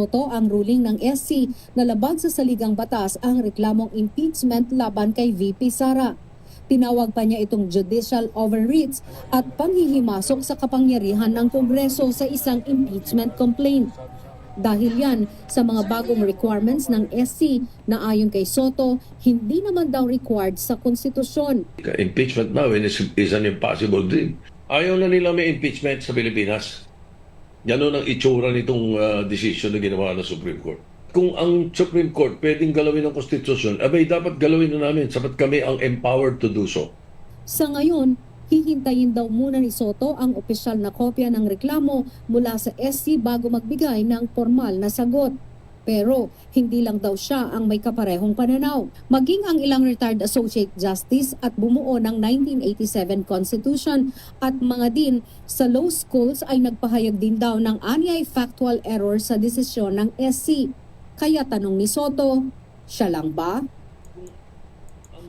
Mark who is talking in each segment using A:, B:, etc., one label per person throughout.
A: Soto ang ruling ng SC na labag sa saligang batas ang reklamong impeachment laban kay VP Sara. Tinawag pa niya itong judicial overreach at panghihimasok sa kapangyarihan ng Kongreso sa isang impeachment complaint. Dahil yan sa mga bagong requirements ng SC na ayon kay Soto, hindi naman daw required sa konstitusyon.
B: Impeachment now is an impossible dream. Ayaw na nila may impeachment sa Pilipinas. Yan ang itsura nitong decision na ginawa ng Supreme Court. Kung ang Supreme Court pwedeng galawin ng konstitusyon, abay dapat galawin na namin sapat kami ang empowered to do so.
A: Sa ngayon, hihintayin daw muna ni Soto ang opisyal na kopya ng reklamo mula sa SC bago magbigay ng formal na sagot. Pero hindi lang daw siya ang may kaparehong pananaw. Maging ang ilang retired associate justice at bumuo ng 1987 Constitution at mga din sa law schools ay nagpahayag din daw ng anyay factual error sa desisyon ng SC. Kaya tanong ni Soto, siya lang ba?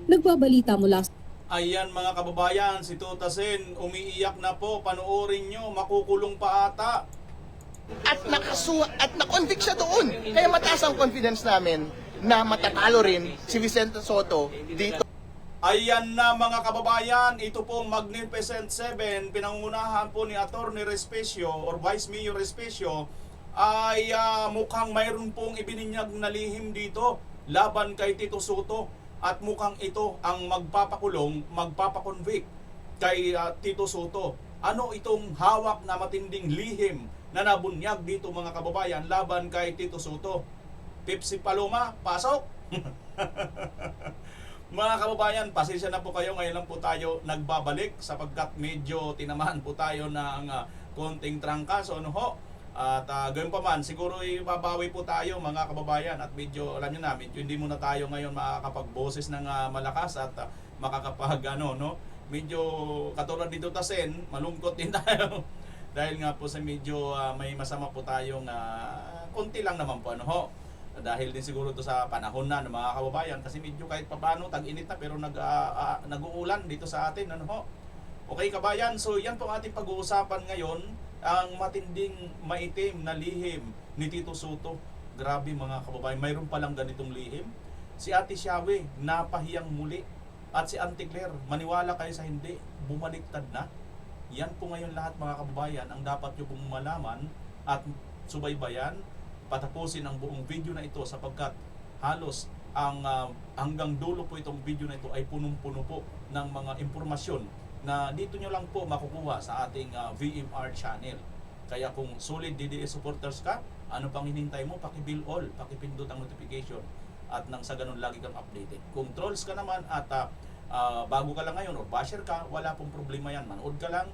A: Nagbabalita mula.
C: Ayan mga kababayan, si Tuta Sen umiiyak na po, panoorin nyo, makukulong pa ata.
D: At na-convict siya doon. Kaya mataas ang confidence namin na matatalo rin si Vicente Soto dito.
C: Ayan na mga kababayan, ito pong Magnificent 7, pinangunahan po ni Atty. Respicio or Vice Mayor Respicio ay mukhang mayroon pong ibininyag na lihim dito laban kay Tito Soto at mukhang ito ang magpapakonvict kay Tito Soto. Ano itong hawak na matinding lihim na nabunyag dito mga kababayan laban kay Tito Soto? Pepsi Paloma, pasok! Mga kababayan, pasensya na po kayo. Ngayon lang po tayo nagbabalik sapagkat medyo tinamaan po tayo ng konting trangkaso. Ano ho? At gayon pa man, siguro ibabawi po tayo mga kababayan. At medyo, alam nyo na, medyo hindi muna tayo ngayon makakapagboses ng malakas at medyo katulad dito Tasen, malungkot din tayo. Dahil nga po sa medyo may masama po tayong konti lang naman po dahil din siguro to sa panahon na ng mga kababayan kasi medyo kahit paano tag-init na pero nag-uulan dito sa atin Okay kabayan, so yan po ang ating pag-uusapan ngayon, ang matinding maitim na lihim ni Tito Soto. Grabe mga kababayan, mayroon palang ganitong lihim. Si Ate Xiaowe napahiyang muli at si Auntie Claire, maniwala kayo sa hindi, bumaliktad na. Yan po ngayon lahat mga kababayan ang dapat nyo pong malaman at subaybayan, patapusin ang buong video na ito sapagkat halos ang hanggang dulo po itong video na ito ay punong-puno po ng mga impormasyon na dito nyo lang po makukuha sa ating VMR channel. Kaya kung solid DDS supporters ka, ano pang hinintay mo? Paki-bill all, pakipindot ang notification at nang sa ganun lagi kang updated. Kung trolls ka naman at bago ka lang ngayon o basher ka, wala pong problema yan. Manood ka lang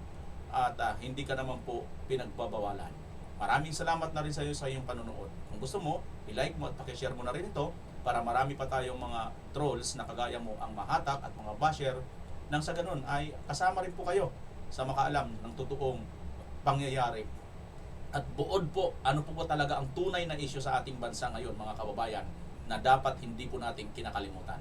C: at hindi ka naman po pinagbabawalan. Maraming salamat na rin sa iyong panonood. Kung gusto mo, i-like mo at pakishare mo na rin ito para marami pa tayong mga trolls na kagaya mo ang mahatak at mga basher nang sa ganun ay kasama rin po kayo sa makaalam ng totoong pangyayari. At buod po, ano po talaga ang tunay na issue sa ating bansa ngayon mga kababayan na dapat hindi po natin kinakalimutan.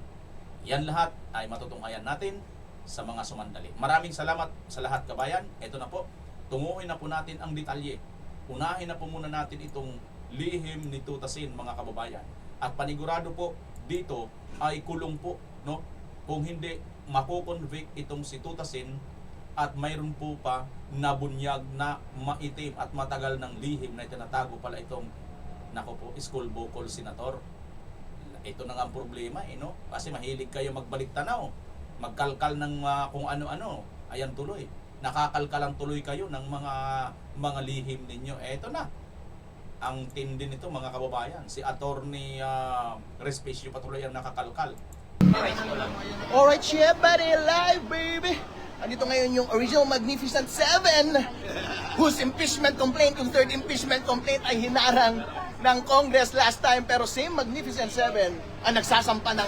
C: Yan lahat ay matutunghayan natin sa mga sumandali. Maraming salamat sa lahat kabayan. Ito na po, tunguhin na po natin ang detalye. Unahin na po muna natin itong lihim ni Tuta Sen mga kababayan. At panigurado po dito ay kulong po, kung hindi makukonvict itong si Tuta Sen at mayroon po pa nabunyag na maitim at matagal ng lihim na itinatago pala itong school bukol senator. Ito na nga ang problema kasi mahilig kayo magbalik tanaw, magkalkal ng kung ano-ano. Ayan tuloy, nakakalkalang tuloy kayo ng mga lihim ninyo. Ito na ang tindi nito mga kababayan. Si Atty. Respicio patuloy ang nakakalkal.
D: Alright, yeah, buddy, live, baby! Andito ngayon yung original Magnificent 7 whose impeachment complaint, yung third impeachment complaint ay hinarang ng Congress last time, pero same Magnificent 7 ang nagsasampa ng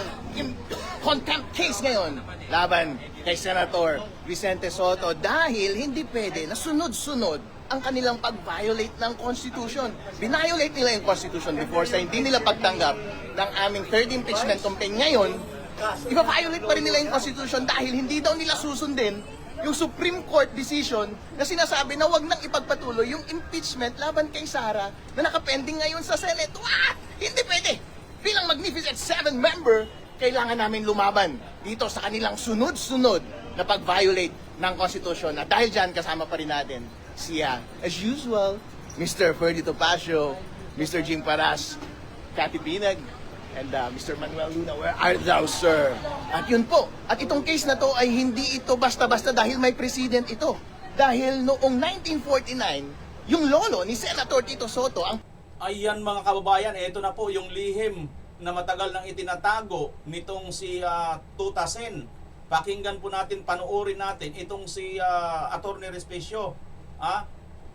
D: contempt case ngayon laban kay Senator Vicente Soto dahil hindi pwede na sunod-sunod ang kanilang pag-violate ng Constitution. Binviolate nila yung Constitution before sa hindi nila pagtanggap ng aming third impeachment complaint. Ngayon, iba-violate pa rin nila yung Constitution dahil hindi daw nila susundin yung Supreme Court decision na sinasabi na wag nang ipagpatuloy yung impeachment laban kay Sara na nakapending ngayon sa Senate. What? Hindi pwede! Bilang Magnificent Seven member, kailangan namin lumaban dito sa kanilang sunod-sunod na pag-violate ng Constitution. At dahil dyan, kasama pa rin natin siya, as usual, Mr. Ferdy Topacio, Mr. Jim Paras, Cathy Binag, and Mr. Manuel Luna. Where are thou, sir? At yun po, at itong case na to ay hindi ito basta-basta dahil may president ito. Dahil noong 1949, yung lolo ni Senator Tito Soto, ang
C: Ayan mga kababayan, ito na po yung lihim na matagal nang itinatago nitong si Tuta Sen. Pakinggan po natin, panoorin natin itong si Attorney Respicio.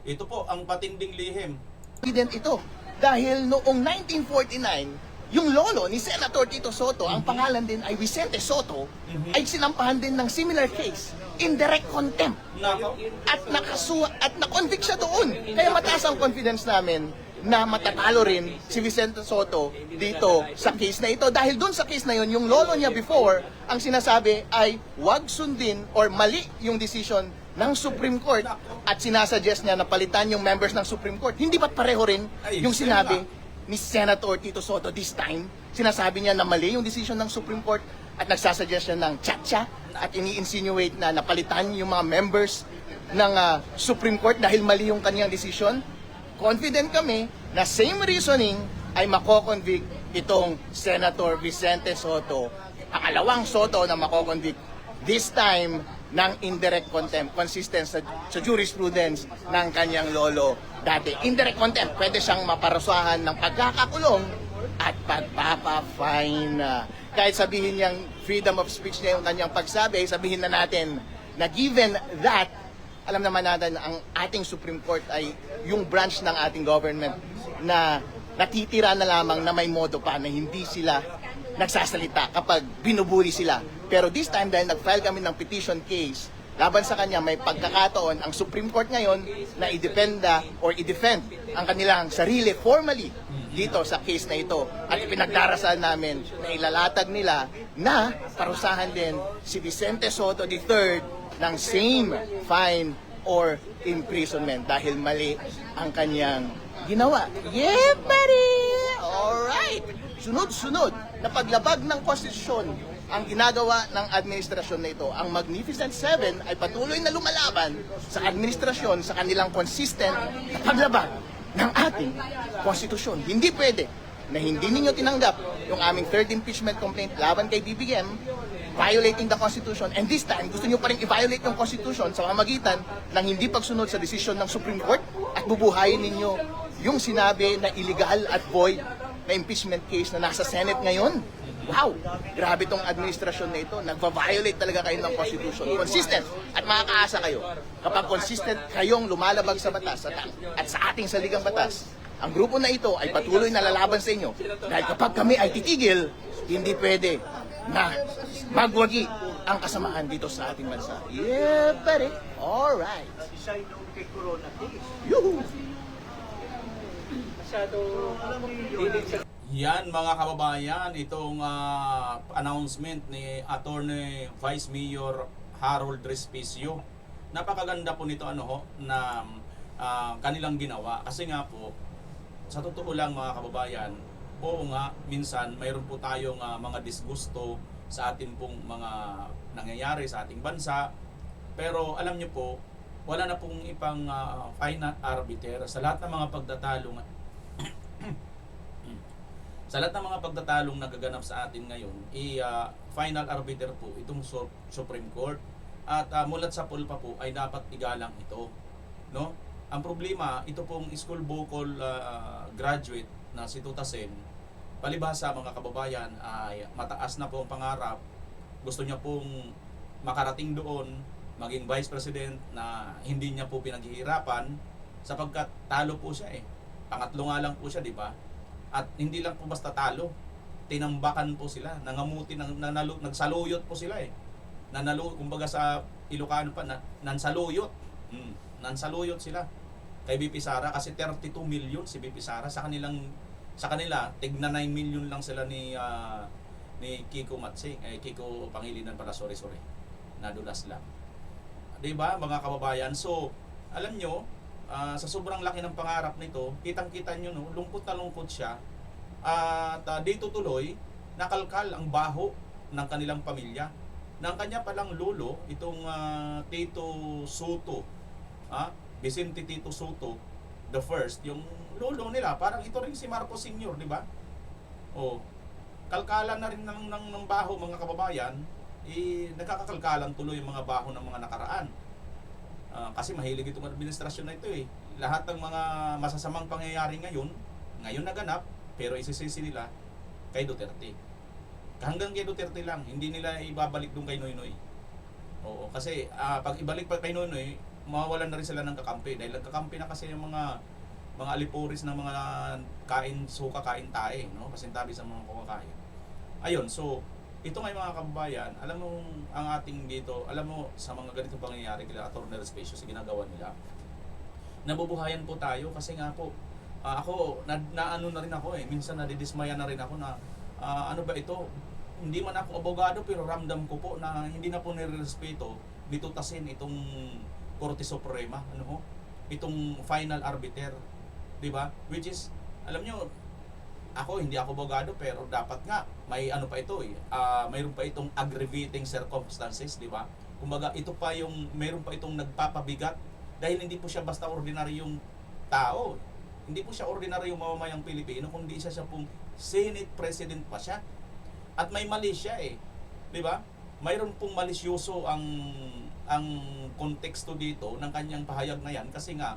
C: Ito po ang patinding lihim.
D: president ito. Dahil noong 1949, yung lolo ni Senator Tito Soto, ang pangalan din ay Vicente Soto, ay sinampahan din ng similar case, indirect contempt.
C: Nako.
D: At na-convict siya doon. Kaya mataas ang confidence namin na matatalo rin si Vicente Soto dito sa case na ito. Dahil doon sa case na yon, yung lolo niya before, ang sinasabi ay wag sundin or mali yung decision ng Supreme Court at sinasuggest niya na palitan yung members ng Supreme Court. Hindi ba't pareho rin yung sinabi ni Senator Tito Soto this time? Sinasabi niya na mali yung decision ng Supreme Court at nagsasuggest siya ng tsa-tsa at ini-insinuate na napalitan yung mga members ng Supreme Court dahil mali yung kanyang decision. Confident kami na same reasoning ay mako-convict itong Senator Vicente Soto. Pangalawang Soto na mako-convict, this time ng indirect contempt, consistent sa jurisprudence ng kanyang lolo dati. Indirect contempt, pwede siyang maparusahan ng pagkakakulong at pagpapa-fine. Kahit sabihin niyang freedom of speech niya yung kanyang pagsabi, sabihin na natin na given that, alam naman natin na ang ating Supreme Court ay yung branch ng ating government na natitira na lamang na may modo pa na hindi sila nagsasalita kapag binubuli sila. Pero this time dahil nag-file kami ng petition case laban sa kanya, may pagkakataon ang Supreme Court ngayon na i-defenda or i-defend ang kanilang sarili formally dito sa case na ito. At ipinagdarasal namin na ilalatag nila na parusahan din si Vicente Soto III ng same fine or imprisonment dahil mali ang kanyang ginawa. Yeah, buddy! Alright! Sunod-sunod na paglabag ng konstitusyon ang ginagawa ng administrasyon na ito. Ang Magnificent Seven ay patuloy na lumalaban sa administrasyon sa kanilang consistent na paglabag ng ating konstitusyon. Hindi pwede na hindi ninyo tinanggap yung aming third impeachment complaint laban kay BBM, violating the Constitution, and this time gusto nyo pa rin i-violate yung Constitution sa pamamagitan ng hindi pagsunod sa desisyon ng Supreme Court at bubuhayin ninyo yung sinabi na illegal at void na impeachment case na nasa Senate ngayon. Wow! Grabe tong administrasyon na ito. Nagva-violate talaga kayo ng Constitution. Consistent. At makakaasa kayo. Kapag consistent kayong lumalabag sa batas at sa ating saligang batas, ang grupo na ito ay patuloy na lalaban sa inyo. Dahil kapag kami ay titigil, hindi pwede na magwagi ang kasamaan dito sa ating bansa. Yeah, buddy. Alright. Yuhu!
C: Yan mga kababayan, itong announcement ni Attorney Vice Mayor Harold Respicio. Napakaganda po nito na kanilang ginawa. Kasi nga po, sa totoo lang mga kababayan, oo nga, minsan mayroon po tayong mga disgusto sa ating pong mga nangyayari sa ating bansa. Pero alam nyo po, wala na pong ipang final arbiter sa lahat ng mga pagtatalong sa lahat ng mga pagtatalong nagaganap sa atin ngayon, final arbiter po itong Supreme Court. At mulat sa pulpa po ay dapat igalang ito, no? Ang problema, ito pong school vocal graduate na si Tuta Sen, palibhasa mga kababayan ay mataas na po ang pangarap. Gusto niya pong makarating doon, maging vice president na hindi niya po pinaghihirapan sapagkat talo po siya Pangatlo nga lang po siya, di ba? At hindi lang po basta talo, tinambakan po sila, nangamuti, nagsaluyot po sila kumbaga sa Ilocano pa, nansaluyot. Nansaluyot sila kay BP Sara kasi 32 million si BP Sara sa kanila tigna 9 million lang sila ni Kiko Matsing, Kiko Pangilinan pala, sorry. Nadulas lang. 'di ba, mga kababayan? So, alam nyo, sa sobrang laki ng pangarap nito, kitang-kita nyo, no, lungkot na lungkot siya. At dito tuloy, nakalkal ang baho ng kanilang pamilya. Ng kanya palang lolo, itong Tito Soto, Vicente Tito Soto, the first, yung lolo nila, parang ito rin si Marcos Sr., di ba? Oh, kalkalan na rin ng baho, mga kababayan, nagkakakalkalan tuloy yung mga baho ng mga nakaraan. Kasi mahilig itong administrasyon na ito eh. Lahat ng mga masasamang pangyayari ngayon naganap, pero isisisi nila kay Duterte. Hanggang kay Duterte lang, hindi nila ibabalik doon kay Noynoy. Oo, kasi pag ibalik pa kay Noynoy, mawawalan na rin sila ng kakampi. Dahil nagkakampi na kasi yung mga alipuris ng mga kain suka, kain tae, no? Pasintabi sa mga kumakain. Ayun, so ito nga mga kababayan, alam mo ang ating dito, alam mo sa mga ganitong pangyayari kila Atty. Respecio sa ginagawa nila, nabubuhayan po tayo kasi nga po ako naano na rin ako minsan nadidismaya na rin ako na ano ba ito, hindi man ako abogado pero ramdam ko po na hindi na po nirerespeto bitutasin itong Korte Suprema, ano ho, itong final arbiter, di ba? Which is, alam nyo, ako hindi ako abogado pero dapat nga may ano pa ito mayroon pa itong aggravating circumstances, di ba? Kumbaga ito pa yung mayroon pa itong nagpapabigat dahil hindi po siya basta ordinaryong tao. Hindi po siya ordinaryong mamamayang Pilipino, kundi siya pong Senate President pa siya. At may mali siya di ba? Mayroon pong malisyoso ang konteksto dito ng kanyang pahayag na yan kasi nga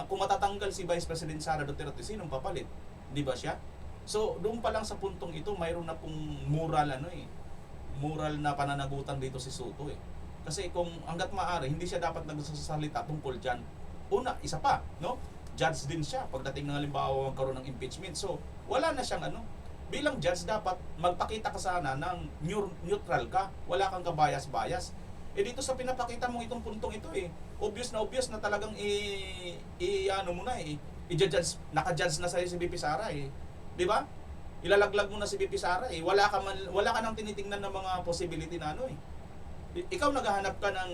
C: kung matatanggal si Vice President Sara Duterte, sinong papalit? Di ba siya? So, doon pa lang sa puntong ito, mayroon na pong moral moral na pananagutan dito si Soto Kasi kung hangga't maaari, hindi siya dapat nagsasalita tungkol diyan. Una, isa pa, no? Judge din siya pagdating ng halimbawa magkaroon ng impeachment. So, wala na siyang bilang judge dapat magpakita ka sana ng neutral ka, wala kang kabayas-bayas. Dito sa pinapakita mong itong puntong ito obvious na talagang ano mo na i-judge, naka-judge na sa'yo si BP Sara di ba? Ilalaglag mo na si BP Sara wala ka nang tinitingnan ng mga possibility na ikaw naghahanap ka ng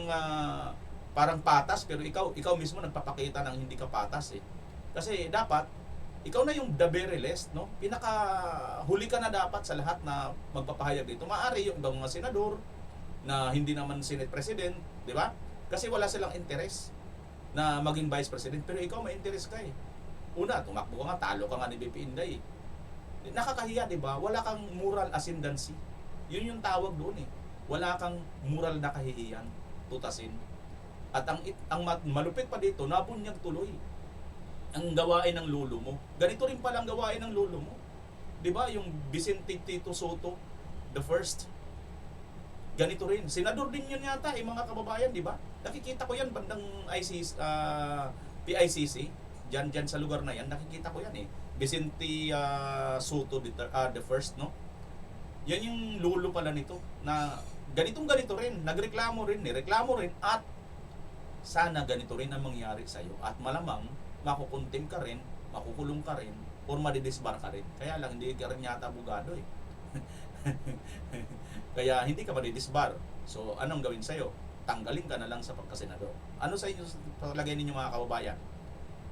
C: parang patas pero ikaw mismo nagpapakita ng hindi ka patas kasi dapat ikaw na yung the very least, no? Pinakahuli ka na dapat sa lahat na magpapahayag dito. Maaari yung ibang mga senador na hindi naman Senate President, di ba? Kasi wala silang interes na maging Vice President, pero ikaw may interes ka Una, tumakbo ka nga, talo ka nga ni BP Inday Nakakahiya, di ba? Wala kang moral ascendancy. Yun yung tawag doon Wala kang moral na kahihiyan, tutasin. At ang malupit pa dito, nabunyag tuloy ang gawain ng lolo mo. Ganito rin pala ang gawain ng lolo mo. 'Di ba? Yung Vicente Tito Soto, the first. Ganito rin. Senador din yun yata, mga kababayan, 'di ba? Nakikita ko 'yan bandang PICC, diyan sa lugar na 'yan, nakikita ko 'yan Vicente Soto the first, no? Yan yung lolo pala nito na ganito rin, nagreklamo rin, nireklamo rin at sana ganito rin ang mangyari sa iyo at malamang makukuntim ka rin, makukulong ka rin, or madidisbar ka rin. Kaya lang, hindi ka rin yata abogado Kaya hindi ka madidisbar. So, anong gawin sa'yo? Tanggalin ka na lang sa pagkasenador. Ano sa inyo, palagay ninyo mga kababayan?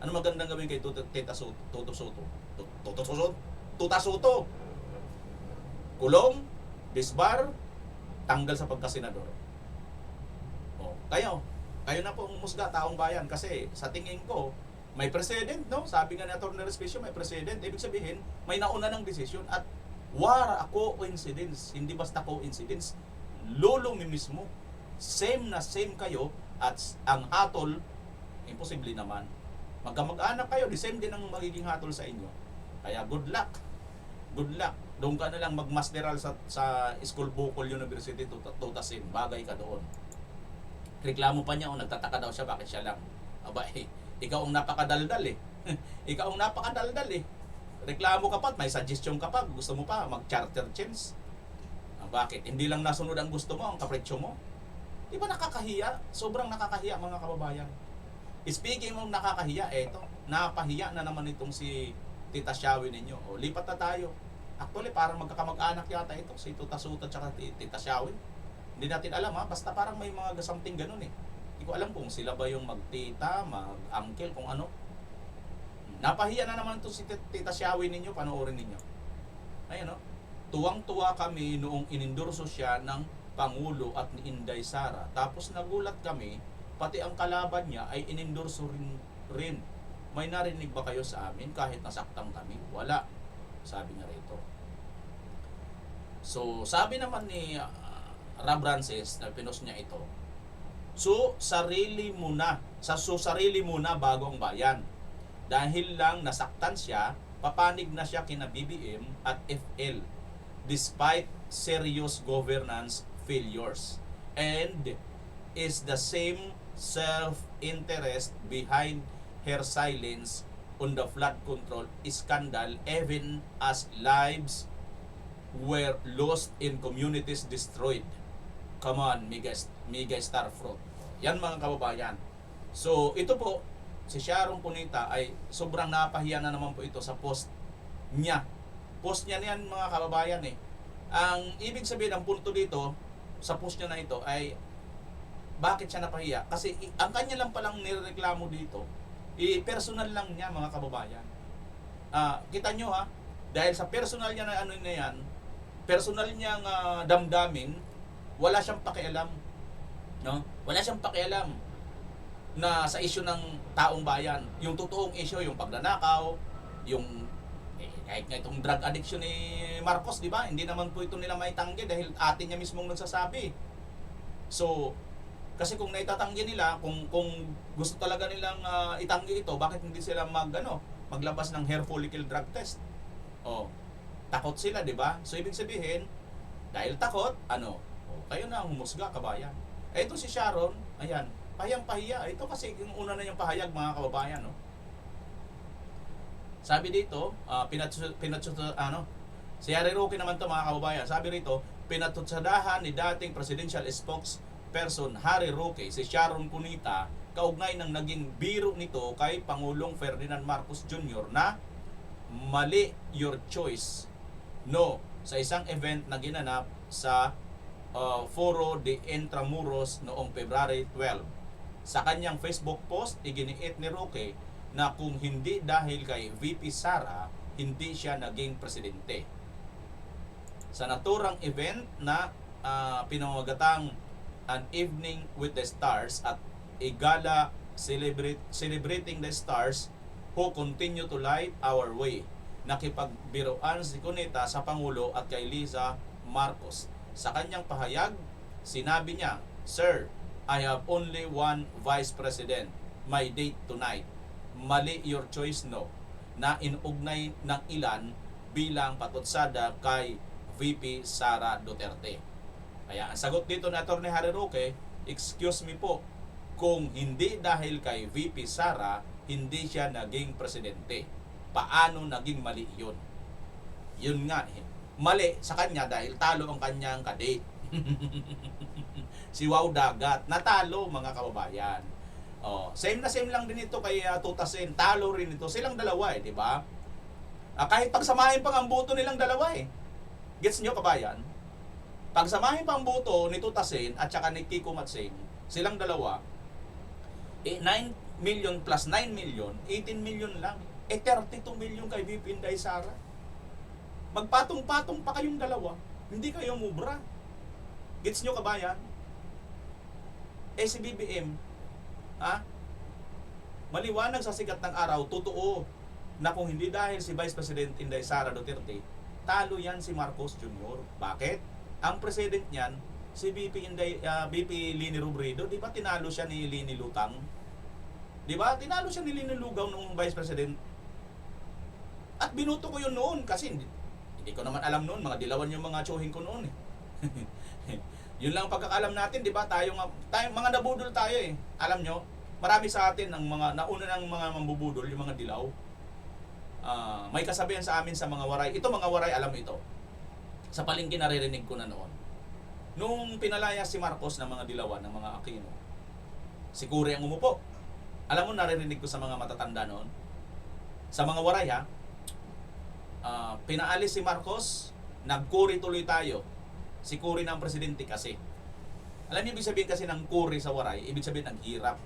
C: Ano magandang gawin kay Tuta Soto? Kulong, disbar, tanggal sa pagkasenador. Kayo na po ang umusga, taong bayan, kasi sa tingin ko, may president, no? Sabi nga ni Atty. Respecio, may president. Ibig sabihin, may nauna ng desisyon at war a coincidence. Hindi basta coincidence. Lolo mi mismo. Same kayo at ang hatol, imposible naman. Magkamag-anak kayo, the same din ang magiging hatol sa inyo. Kaya good luck. Good luck. Doon ka na lang magmasteral sa School Bukol University tutasin. Bagay ka doon. Reklamo pa niya nagtataka daw siya bakit siya lang. Aba ikaw ang napakadaldal Ikaw ang napakadaldal Reklamo ka pa, may suggestion ka pa, gusto mo pa mag-charter change. Bakit? Hindi lang nasunod ang gusto mo, ang kapretsyo mo. Di ba nakakahiya? Sobrang nakakahiya mga kababayan. Speaking of nakakahiya, napahiya na naman itong si Tita Shawi ninyo. Lipat na tayo. Actually, parang magkakamag-anak yata ito, si Tuta Soto at Tita Shawi. Hindi natin alam ha, basta parang may mga something ganun eh. Hindi ko alam kung sila ba yung magtita, mag-uncle, kung ano. Napahiya na naman ito si Tita Xiaowi ninyo, panoorin ninyo. Ayan no, tuwang-tuwa kami noong inendorso siya ng Pangulo at ni Inday Sara. Tapos nagulat kami, pati ang kalaban niya ay inendorso rin. May narinig ba kayo sa amin kahit nasaktan kami? Wala, sabi niya rito. So, sabi naman ni Rob Francis na pinost niya ito, sarili muna bago ang bayan. Dahil lang nasaktan siya, papanig na siya kina BBM at FL despite serious governance failures, and is the same self-interest behind her silence on the flood control scandal, even as lives were lost in communities destroyed. Come on, Mega Starfruit. Yan mga kababayan. So, ito po, si Sharon Cunita ay sobrang napahiya na naman po ito sa post niya. Post niya niyan mga kababayan eh. Ang ibig sabihin, ang punto dito, sa post niya na ito ay, bakit siya napahiya? Kasi ang kanya lang palang nireklamo dito, personal lang niya mga kababayan. Kita nyo ha, dahil sa personal niya na ano na yan, personal niyang damdamin, wala siyang pakialam. No? Wala siyang pakialam na sa issue ng taong bayan. Yung totoong issue, yung pagnanakaw, yung kahit nga itong drug addiction ni Marcos, di ba? Hindi naman po ito nila maitanggi dahil atin niya mismong nagsasabi. So, kasi kung naitatanggi nila, kung gusto talaga nilang itanggi ito, bakit hindi sila maglabas ng hair follicle drug test? Oh, takot sila, di ba? So, ibig sabihin, dahil takot, kayo na ang humusga, kabayan. Ito si Sharon, ayan, pahiyang-pahiya. Ito kasi yung una na niyang pahayag, mga kababayan, no? Sabi dito, si Harry Roque naman to mga kababayan. Sabi rito, pinatutsadahan ni dating presidential spokesperson Harry Roque si Sharon Cunita kaugnay ng naging biro nito kay Pangulong Ferdinand Marcos Jr. na mali your choice. No, sa isang event na ginanap sa Foro de Intramuros noong February 12. Sa kanyang Facebook post, iginiit ni Roque na kung hindi dahil kay VP Sara, hindi siya naging presidente. Sa naturang event na pinamagatang An Evening with the Stars at a gala celebrating the stars who continue to light our way, nakipagbiroan si Cunita sa Pangulo at kay Liza Marcos. Sa kanyang pahayag, sinabi niya, "Sir, I have only one Vice President. My date tonight. Mali your choice, no," na inuugnay ng ilan bilang patutsada kay VP Sara Duterte. Kaya ang sagot dito ni Atty. Harry Roque, excuse me po, kung hindi dahil kay VP Sara, hindi siya naging presidente. Paano naging mali yun? Yun nga eh. Mali sa kanya dahil talo ang kanyang kadate. Si Wow Dagat, natalo mga kababayan. Same na same lang din ito kay Tutasin, talo rin ito. Silang dalawa eh, di ba? Kahit pagsamahin pang ang boto nilang dalawa eh. Gets nyo kabayan? Pagsamahin pang ang boto ni Tutasin at saka ni Kiko Matsing, silang dalawa, 9 million plus 9 million, 18 million lang. 32 million kay VP Inday Sara. Magpatong-patong pa kayong dalawa, hindi kayo mubra. Gets nyo kabayan? Si BBM, maliwanag sa sikat ng araw, totoo na kung hindi dahil si Vice President Inday Sara Duterte, talo yan si Marcos Jr. Bakit? Ang president niyan, si VP Lini Robredo, di ba tinalo siya ni Lini Lutang? Di ba? Tinalo siya ni Lini Lugaw noong Vice President. At binuto ko yun noon kasi hindi ko naman alam noon, mga dilawan yung mga tsuhin ko noon eh. Yun lang pagkakalam natin, di ba? Tayo mga nabudol tayo eh. Alam nyo, marami sa atin ang mga nauna ng mga mambubudol, yung mga dilaw. May kasabihan sa amin sa mga waray. Ito mga waray, alam mo ito. Sa palengke naririnig ko na noon. Nung pinalaya si Marcos ng mga dilawan, ng mga Aquino, si Kuri ang umupo. Alam mo, naririnig ko sa mga matatanda noon. Sa mga waray ha, pinaalis si Marcos, nagkuri tuloy tayo. Si Kuri ng presidente kasi. Alam niyo, ibig sabihin kasi ng kuri sa waray, ibig sabihin ng hirap.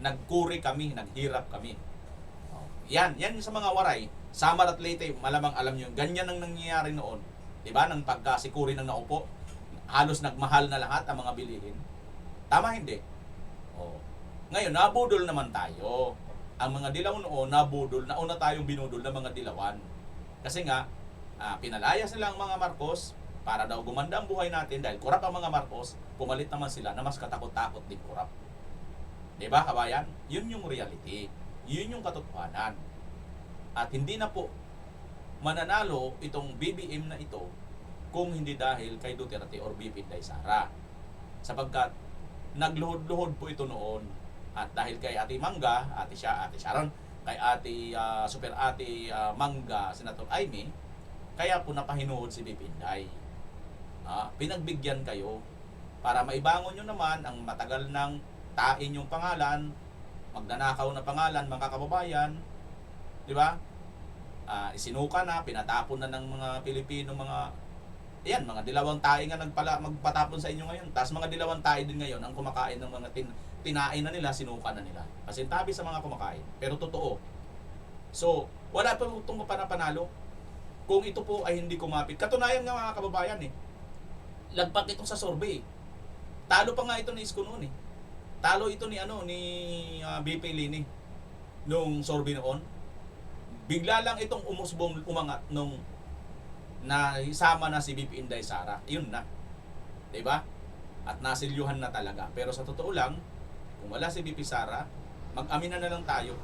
C: Nagkuri kami, naghirap kami. Yan sa mga waray. Samar at Leyte, malamang alam niyo, ganyan ang nangyayari noon. 'Di ba? Nang pagkasikuri ng naupo, halos nagmahal na lahat ang mga bilihin. Tama hindi? Oh. Ngayon, nabudol naman tayo. Ang mga dilaw noon, nabudol, nauna tayong binudol ng mga dilawan. Kasi nga, pinalayas nila ang mga Marcos para daw gumanda ang buhay natin dahil kurap ang mga Marcos, pumalit naman sila na mas katakot-takot din kurap. 'Di ba, kabayan? Yun yung reality. Yun yung katotohanan. At hindi na po mananalo itong BBM na ito kung hindi dahil kay Duterte or BP Inday Sara. Sapagkat nagluhod-luhod po ito noon. At dahil kay Ate Mangga, Ate Sharon, kay Ate Super Ate Mangga, Senator Aimee, kaya po napahinuhod si BP Inday. Pinagbigyan kayo para maibangon nyo naman ang matagal ng tain yung pangalan, magnanakaw na pangalan, mga kababayan, di ba? Isinuka na, pinatapon na ng mga Pilipino, mga dilawang tae nga magpatapon sa inyo ngayon. Tapos mga dilawang tae din ngayon ang kumakain ng mga tinain na nila, sinuka na nila. Kasi tabi sa mga kumakain. Pero totoo. So, wala pa itong panalo kung ito po ay hindi kumapit. Katunayan nga mga kababayan lagpak itong sa survey. Talo pa nga ito ni Isko noon Talo ito ni BP Lini nung survey noon. Bigla lang itong umangat nung naisama na si BP Inday Sara. Yun na. 'Di ba? At nasilyuhan na talaga. Pero sa totoo lang, kung wala si BP Sara, mag-amina na lang tayo.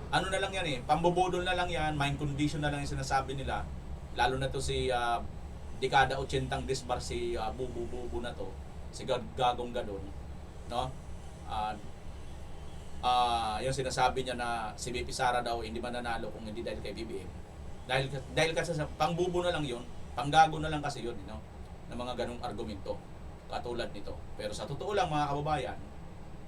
C: Ano na lang yan pambubudol na lang yan, mind condition na lang yung sinasabi nila. Lalo na to si dekada 80 disbar si bubu na to. Si Gagong Gadon, no? Yung sinasabi niya na si BP Sara daw hindi mananalo kung hindi dahil kay BBM. Dahil kasi sa pangbubo na lang 'yon, panggago na lang kasi 'yon, no? Ng mga ganung argumento katulad nito. Pero sa totoo lang mga kababayan,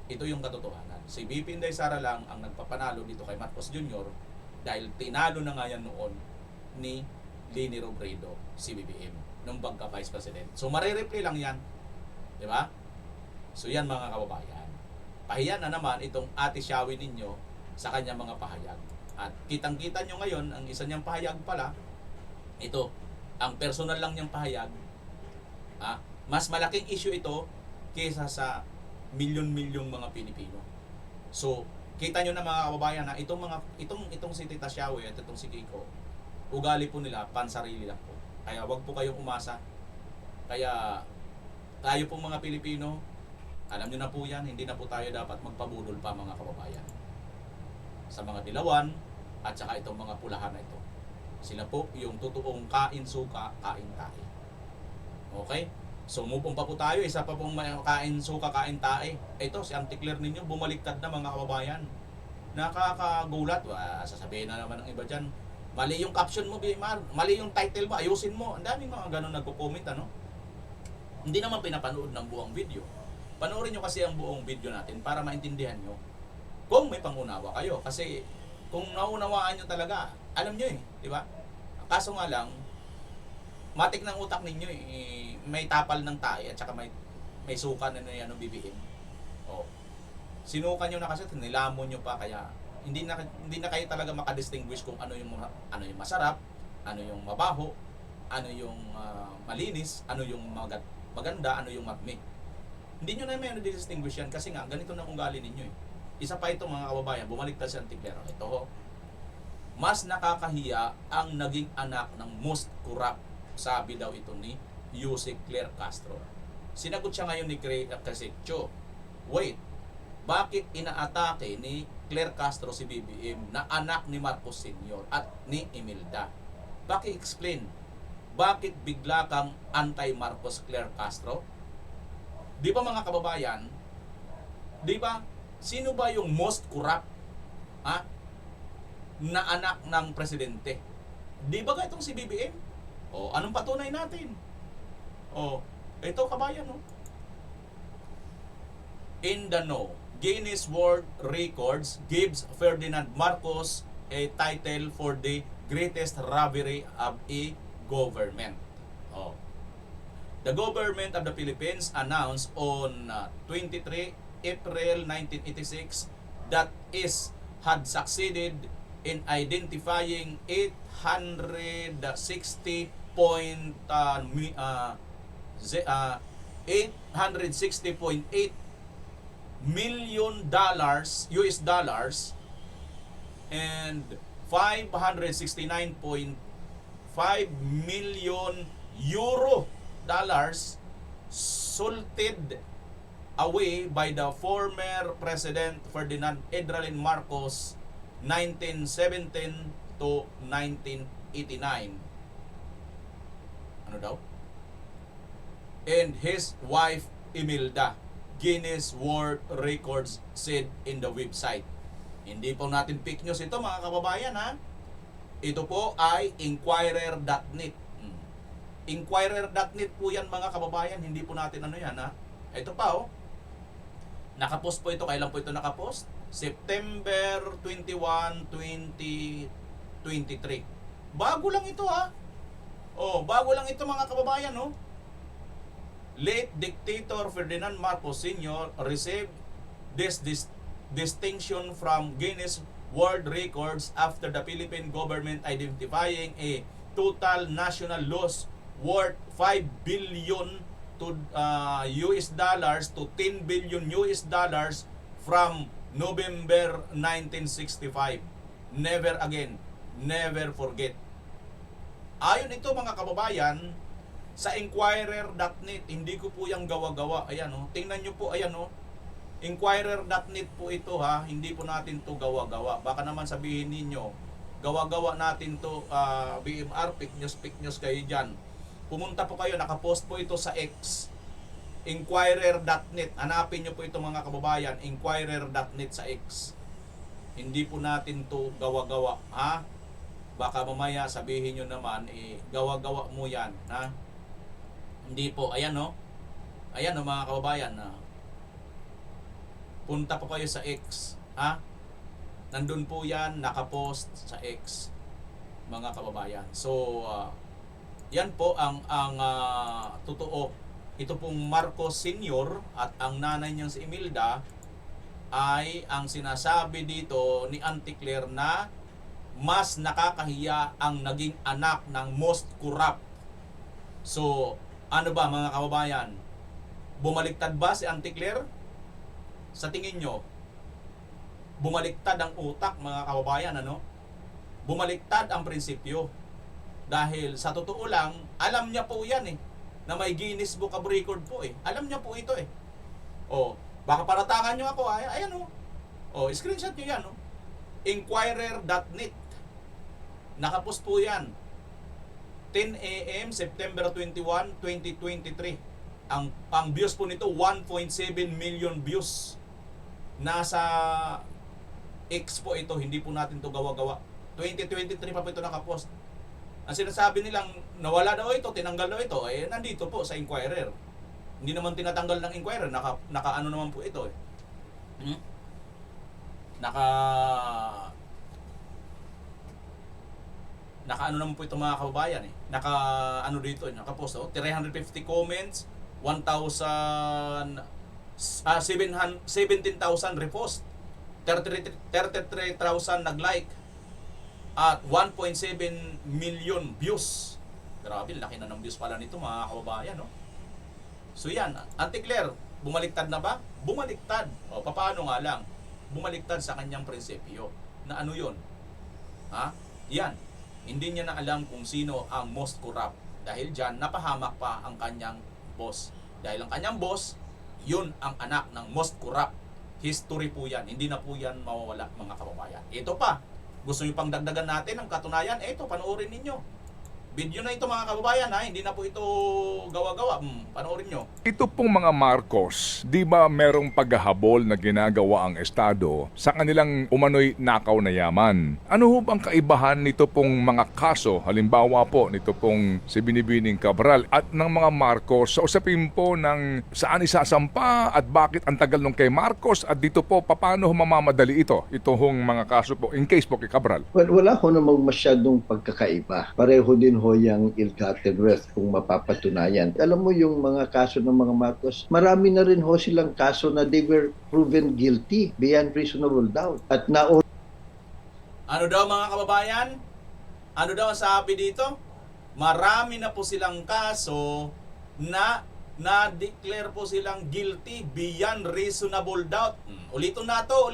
C: ito yung katotohanan. Si BP Inday Sara lang ang nagpapanalo dito kay Marcos Jr. dahil tinalo na nga yan noon ni Leni Robredo, si BBM, nung pagka Vice President. So marireplay lang yan. Di ba? So yan mga kababayan. Pahiyan na naman itong Ate Shawi ninyo sa kanyang mga pahayag. At kitang-kita nyo ngayon, ang isa niyang pahayag pala, ito, ang personal lang niyang pahayag, mas malaking issue ito kaysa sa milyon-milyong mga Pilipino. So, kita nyo na mga kababayan na itong si Tita Shawi at itong si Kiko, ugali po nila, pansarili lang po. Kaya wag po kayong umasa. Kaya tayo pong mga Pilipino, alam nyo na po yan, hindi na po tayo dapat magpabudol pa mga kababayan. Sa mga dilawan, at saka itong mga pulahan na ito. Sila po yung totoong kain suka, kain tae. Okay? So mupong pa po tayo, isa pa pong kain suka, kain tae. Ito, si Anticlear ninyo, bumaliktad na mga kababayan. Nakakagulat. Sasabihin na naman ng iba dyan, mali yung caption mo, Bimar, mali yung title mo, ayusin mo. Ang daming mga ganun nagko-comment, Hindi naman pinapanood ng buong video. Panoorin nyo kasi ang buong video natin para maintindihan nyo kung may pangunawa kayo. Kasi kung naunawaan nyo talaga, alam nyo di ba? Kaso nga lang, matik ng utak ninyo may tapal ng tae at saka may suka na BBM. Sinuka nyo na kasi, nilamon nyo pa, kaya hindi na kayo talaga makadistinguish kung ano yung masarap, ano yung mabaho, ano yung malinis, ano yung maganda, ano yung matmi. Hindi nyo na may distinguish yan kasi nga ganito na ugali ninyo Isa pa ito mga kababayan, bumaliktad si Anticlear. Ito, mas nakakahiya ang naging anak ng most corrupt, sabi daw ito ni Jose Claire Castro. Sinagot siya ngayon ni Crescencio, wait, bakit inaatake ni Claire Castro si BBM na anak ni Marcos Sr. at ni Imelda? Paki-explain, bakit bigla kang anti-Marcos Claire Castro? Di ba mga kababayan, di ba, sino ba yung most corrupt na anak ng presidente? Di ba itong si BBM? Anong patunay natin? Ito kabayan In the know, Guinness World Records gives Ferdinand Marcos a title for the greatest robbery of a government. The government of the Philippines announced on 23 April 1986 that is had succeeded in identifying 860.8 million dollars US dollars and 569.5 million euro dollars salted away by the former President Ferdinand Edralin Marcos 1917 to 1989. Ano daw? And his wife Imelda, Guinness World Records said in the website. Hindi po natin fake news ito mga kababayan ha. Ito po ay Inquirer.net. Inquirer.net po yan mga kababayan, hindi po natin ano yan ha. Ito pa oh. Nakapost po ito, kailan po ito nakapost? September 21, 2023. Bago lang ito ha. Oh, bago lang ito mga kababayan oh. Late dictator Ferdinand Marcos Sr. received this distinction from Guinness World Records after the Philippine government identifying a total national loss worth 5 billion to US dollars to 10 billion US dollars from November 1965. Never again, never forget. Ayon ito mga kababayan, sa Inquirer.net, hindi ko po yung gawa-gawa. Ayan oh, tingnan nyo po, ayan oh. Inquirer.net po ito ha, hindi po natin to gawa-gawa. Baka naman sabihin ninyo, gawa-gawa natin to BMR, fake news kayo dyan. Pumunta po kayo, nakapost po ito sa X. Inquirer.net, hanapin nyo po ito mga kababayan, Inquirer.net sa X. Hindi po natin to gawa-gawa ha. Baka mamaya sabihin nyo naman, gawa-gawa mo yan ha. Hindi po, ayan no. Ayan no mga kababayan na. Punta po kayo sa X ha. Nandun po yan, nakapost sa X mga kababayan. So yan po ang totoo. Ito pong Marcos Sr. at ang nanay niyang si Imelda ay ang sinasabi dito ni Auntie Claire na mas nakakahiya ang naging anak ng most corrupt. So, ano ba mga kababayan? Bumaliktad ba si Auntie Claire? Sa tingin nyo, bumaliktad ang utak mga kababayan, ano? Bumaliktad ang prinsipyo. Dahil sa totoo lang, alam niya po yan eh, na may Guinness Book of Record po eh. Alam niya po ito eh. O, baka paratangan nyo ako, ayan o. O, screenshot nyo yan o. Inquirer.net. Nakapost po yan. 10 a.m. September 21, 2023. Ang views po nito, 1.7 million views. Nasa X po ito, hindi po natin to gawa-gawa. 2023 pa po ito nakapost. Ang sinasabi nilang nawala daw ito, tinanggal daw ito, nandito po sa Inquirer. Hindi naman tinatanggal ng Inquirer, naka ano naman po ito eh. Naka ano naman po ito mga kababayan eh. Naka ano dito, naka-post 350 comments, 17,000 repost, 33,000 nag-like at 1.7 million views. Grabe, laki na ng views pala nito mga kababayan, no? So yan, Auntie Claire, bumaliktad na ba? Bumaliktad. O paano nga lang? Bumaliktad sa kanyang prinsipyo. Na ano yun? Ha? Yan. Hindi niya na alam kung sino ang most corrupt. Dahil dyan, napahamak pa ang kanyang boss. Dahil ang kanyang boss, yun ang anak ng most corrupt. History po yan. Hindi na po yan mawawala mga kababayan. Ito pa. Gusto nyo pang dagdagan natin ang katunayan? Ito, panoorin ninyo. Video na ito mga kababayan ha, hindi na po ito gawa-gawa. Panoorin nyo.
E: Ito pong mga Marcos, di ba merong paghahabol na ginagawa ang Estado sa kanilang umano'y nakaw na yaman? Ano ho bang kaibahan nito pong mga kaso, halimbawa po nito pong si Binibining Cabral at ng mga Marcos sa usapin po ng saan isasampa at bakit ang tagal nung kay Marcos at dito po paano mamamadali ito? Ito hong mga kaso po in case po kay Cabral.
F: Well, wala ko namang masyadong pagkakaiba. Pareho din ho yung ill-gotten wealth kung mapapatunayan. Alam mo yung mga kaso ng mga Marcos, marami na rin ho silang kaso na they were proven guilty beyond reasonable doubt. At
C: Ano daw mga kababayan? Ano daw ang sabi dito? Marami na po silang kaso na na-declare po silang guilty beyond reasonable doubt. Ulitin na to,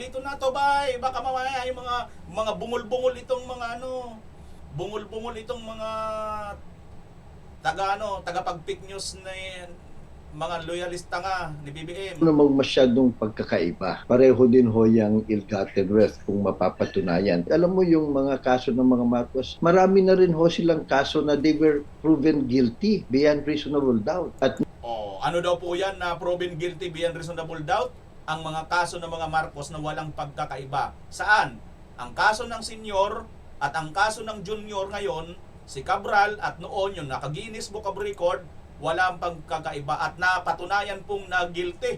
C: bay. Baka mamaya yung mga bungol-bungol itong mga bungol-bungol itong mga taga-pag-fake news na mga loyalista nga ni BBM.
F: namang masyadong pagkakaiba. Pareho din ho yung ill-gotten wealth kung mapapatunayan. Alam mo yung mga kaso ng mga Marcos, marami na rin ho silang kaso na they were proven guilty beyond reasonable doubt. At
C: Ano daw po yan na proven guilty beyond reasonable doubt? Ang mga kaso ng mga Marcos na walang pagkakaiba. Saan? Ang kaso ng senior at ang kaso ng junior ngayon, si Cabral at noon yung naka-Guinness Book of Record, walang pagkakaiba at napatunayan pong na guilty.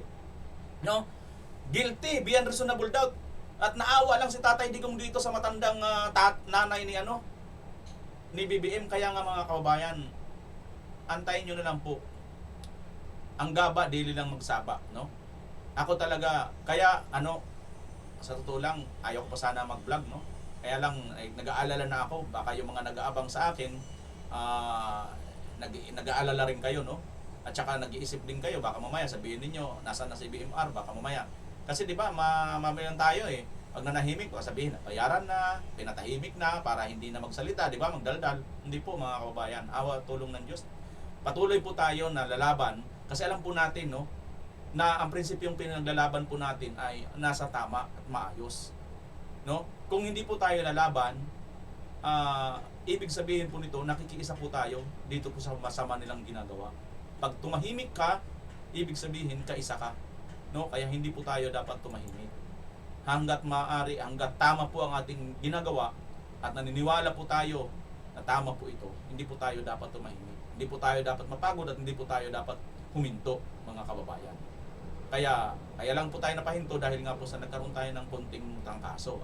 C: No? Guilty beyond reasonable doubt. At naawa lang si Tatay Digong dito sa matandang nanay ni BBM. Kaya nga mga kababayan, antayin nyo na lang po. Ang gaba, dili lang magsaba, no? Ako talaga, kaya sa totoo lang, ayaw ko pa sana mag-vlog, no? Kaya lang, nag-aalala na ako, baka yung mga nag-aabang sa akin, nag-aalala rin kayo, no? At saka nag-iisip din kayo, baka mamaya sabihin ninyo, nasaan na si BMR, baka mamaya. Kasi di ba, mamayan tayo pag nanahimik, baka sabihin, bayaran na, pinatahimik na, para hindi na magsalita, di ba, magdaldal. Hindi po mga kababayan, awa tulong ng Diyos. Patuloy po tayo na lalaban, kasi alam po natin, no, na ang prinsipyong pinaglalaban po natin ay nasa tama at maayos. No? Kung hindi po tayo lalaban, ibig sabihin po nito, nakikiisa po tayo dito po sa masama nilang ginagawa. Pag tumahimik ka, ibig sabihin kaisa ka. No? Kaya hindi po tayo dapat tumahimik. Hanggat maaari, hanggat tama po ang ating ginagawa at naniniwala po tayo na tama po ito, hindi po tayo dapat tumahimik. Hindi po tayo dapat mapagod at hindi po tayo dapat huminto, mga kababayan. Kaya lang po tayo napahinto dahil nga po sa nagkaroon tayo ng konting trangkaso.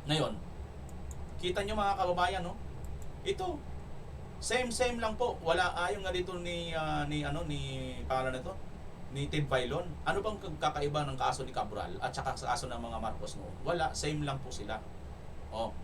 C: Ngayon, kita nyo mga kababayan, no? Ito, same lang po. Wala ayon nga dito ni pangalan nito, ni Ted Filon. Ano bang kakaiba ng kaso ni Cabral at saka sa kaso ng mga Marcos noon? Wala, same lang po sila.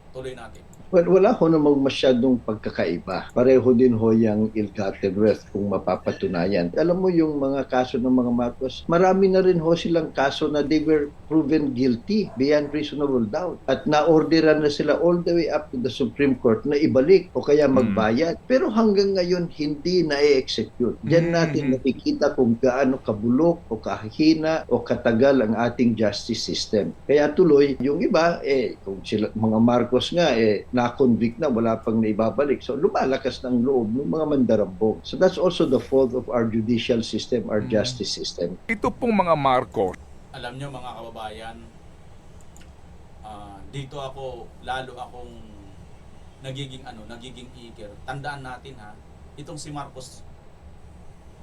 C: Tuloy natin.
F: well, wala ho namang masyadong pagkakaiba. Pareho din ho yung ill-gotten wealth kung mapapatunayan. Alam mo yung mga kaso ng mga Marcos, marami na rin ho silang kaso na they were proven guilty beyond reasonable doubt. At na-orderan na sila all the way up to the Supreme Court na ibalik o kaya magbayad. Pero hanggang ngayon, hindi na-execute. Diyan natin nakikita kung gaano kabulok o kahina o katagal ang ating justice system. Kaya tuloy, yung iba, kung sila, mga Marcos nga, na-convict na, wala pang naibabalik. So, lumalakas ng loob ng mga mandarambong. So, that's also the fault of our judicial system, our justice system.
E: Ito pong mga Marcos,
C: Alam nyo mga kababayan, dito lalo akong nagiging eager. Tandaan natin itong si Marcos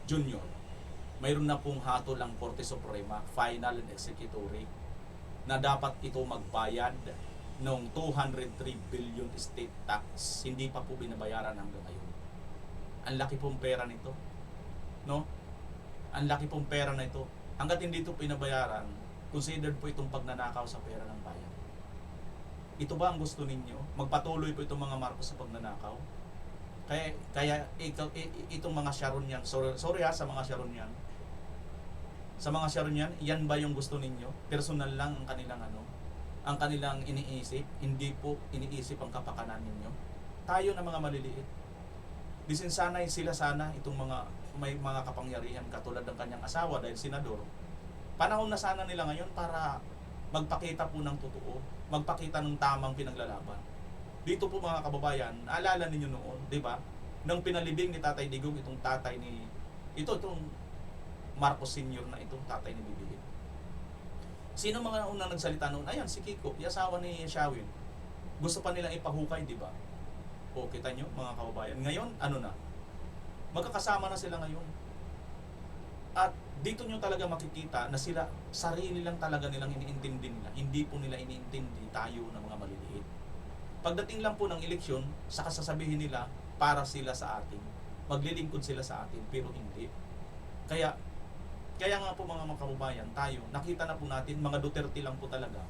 C: Jr., mayroon na pong hatol ang Korte Suprema, final and executory, na dapat ito magbayad ng 203 billion estate tax. Hindi pa po binabayaran hanggang ngayon. Ang laki pong pera nito. No? Ang laki pong pera na ito. Hanggat hindi ito pinabayaran, considered po itong pagnanakaw sa pera ng bayan. Ito ba ang gusto ninyo? Magpatuloy po itong mga Marcos sa pagnanakaw? Kaya itong mga Sharon yan, sorry sa mga Sharon yan. Sa mga Sharon yan, yan ba yung gusto ninyo? Personal lang ang kanilang iniisip, hindi po iniisip ang kapakanan ninyo. Tayo na mga maliliit. Disinsanay sila sana itong may mga kapangyarihan katulad ng kanyang asawa dahil senador. Panahon na sana nila ngayon para magpakita po ng totoo, magpakita ng tamang pinaglalaban. Dito po mga kababayan, naalala ninyo noon, di ba? Nang pinalibing ni Tatay Digong itong Marcos Sr. na itong tatay ni BBM. Sino mga unang nagsalita noon? Ayan, si Kiko, yung asawa ni Shawin. Gusto pa nilang ipahukay, di ba? O, kita nyo, mga kababayan. Ngayon, magkakasama na sila ngayon. At dito nyo talaga makikita na sila, sarili lang talaga nilang iniintindi nila. Hindi po nila iniintindi tayo na mga maliliit. Pagdating lang po ng eleksyon, saka sasabihin nila para sila sa atin. Maglilingkod sila sa atin, pero hindi. Kaya nga po mga kababayan, tayo, nakita na po natin, mga Duterte lang po talaga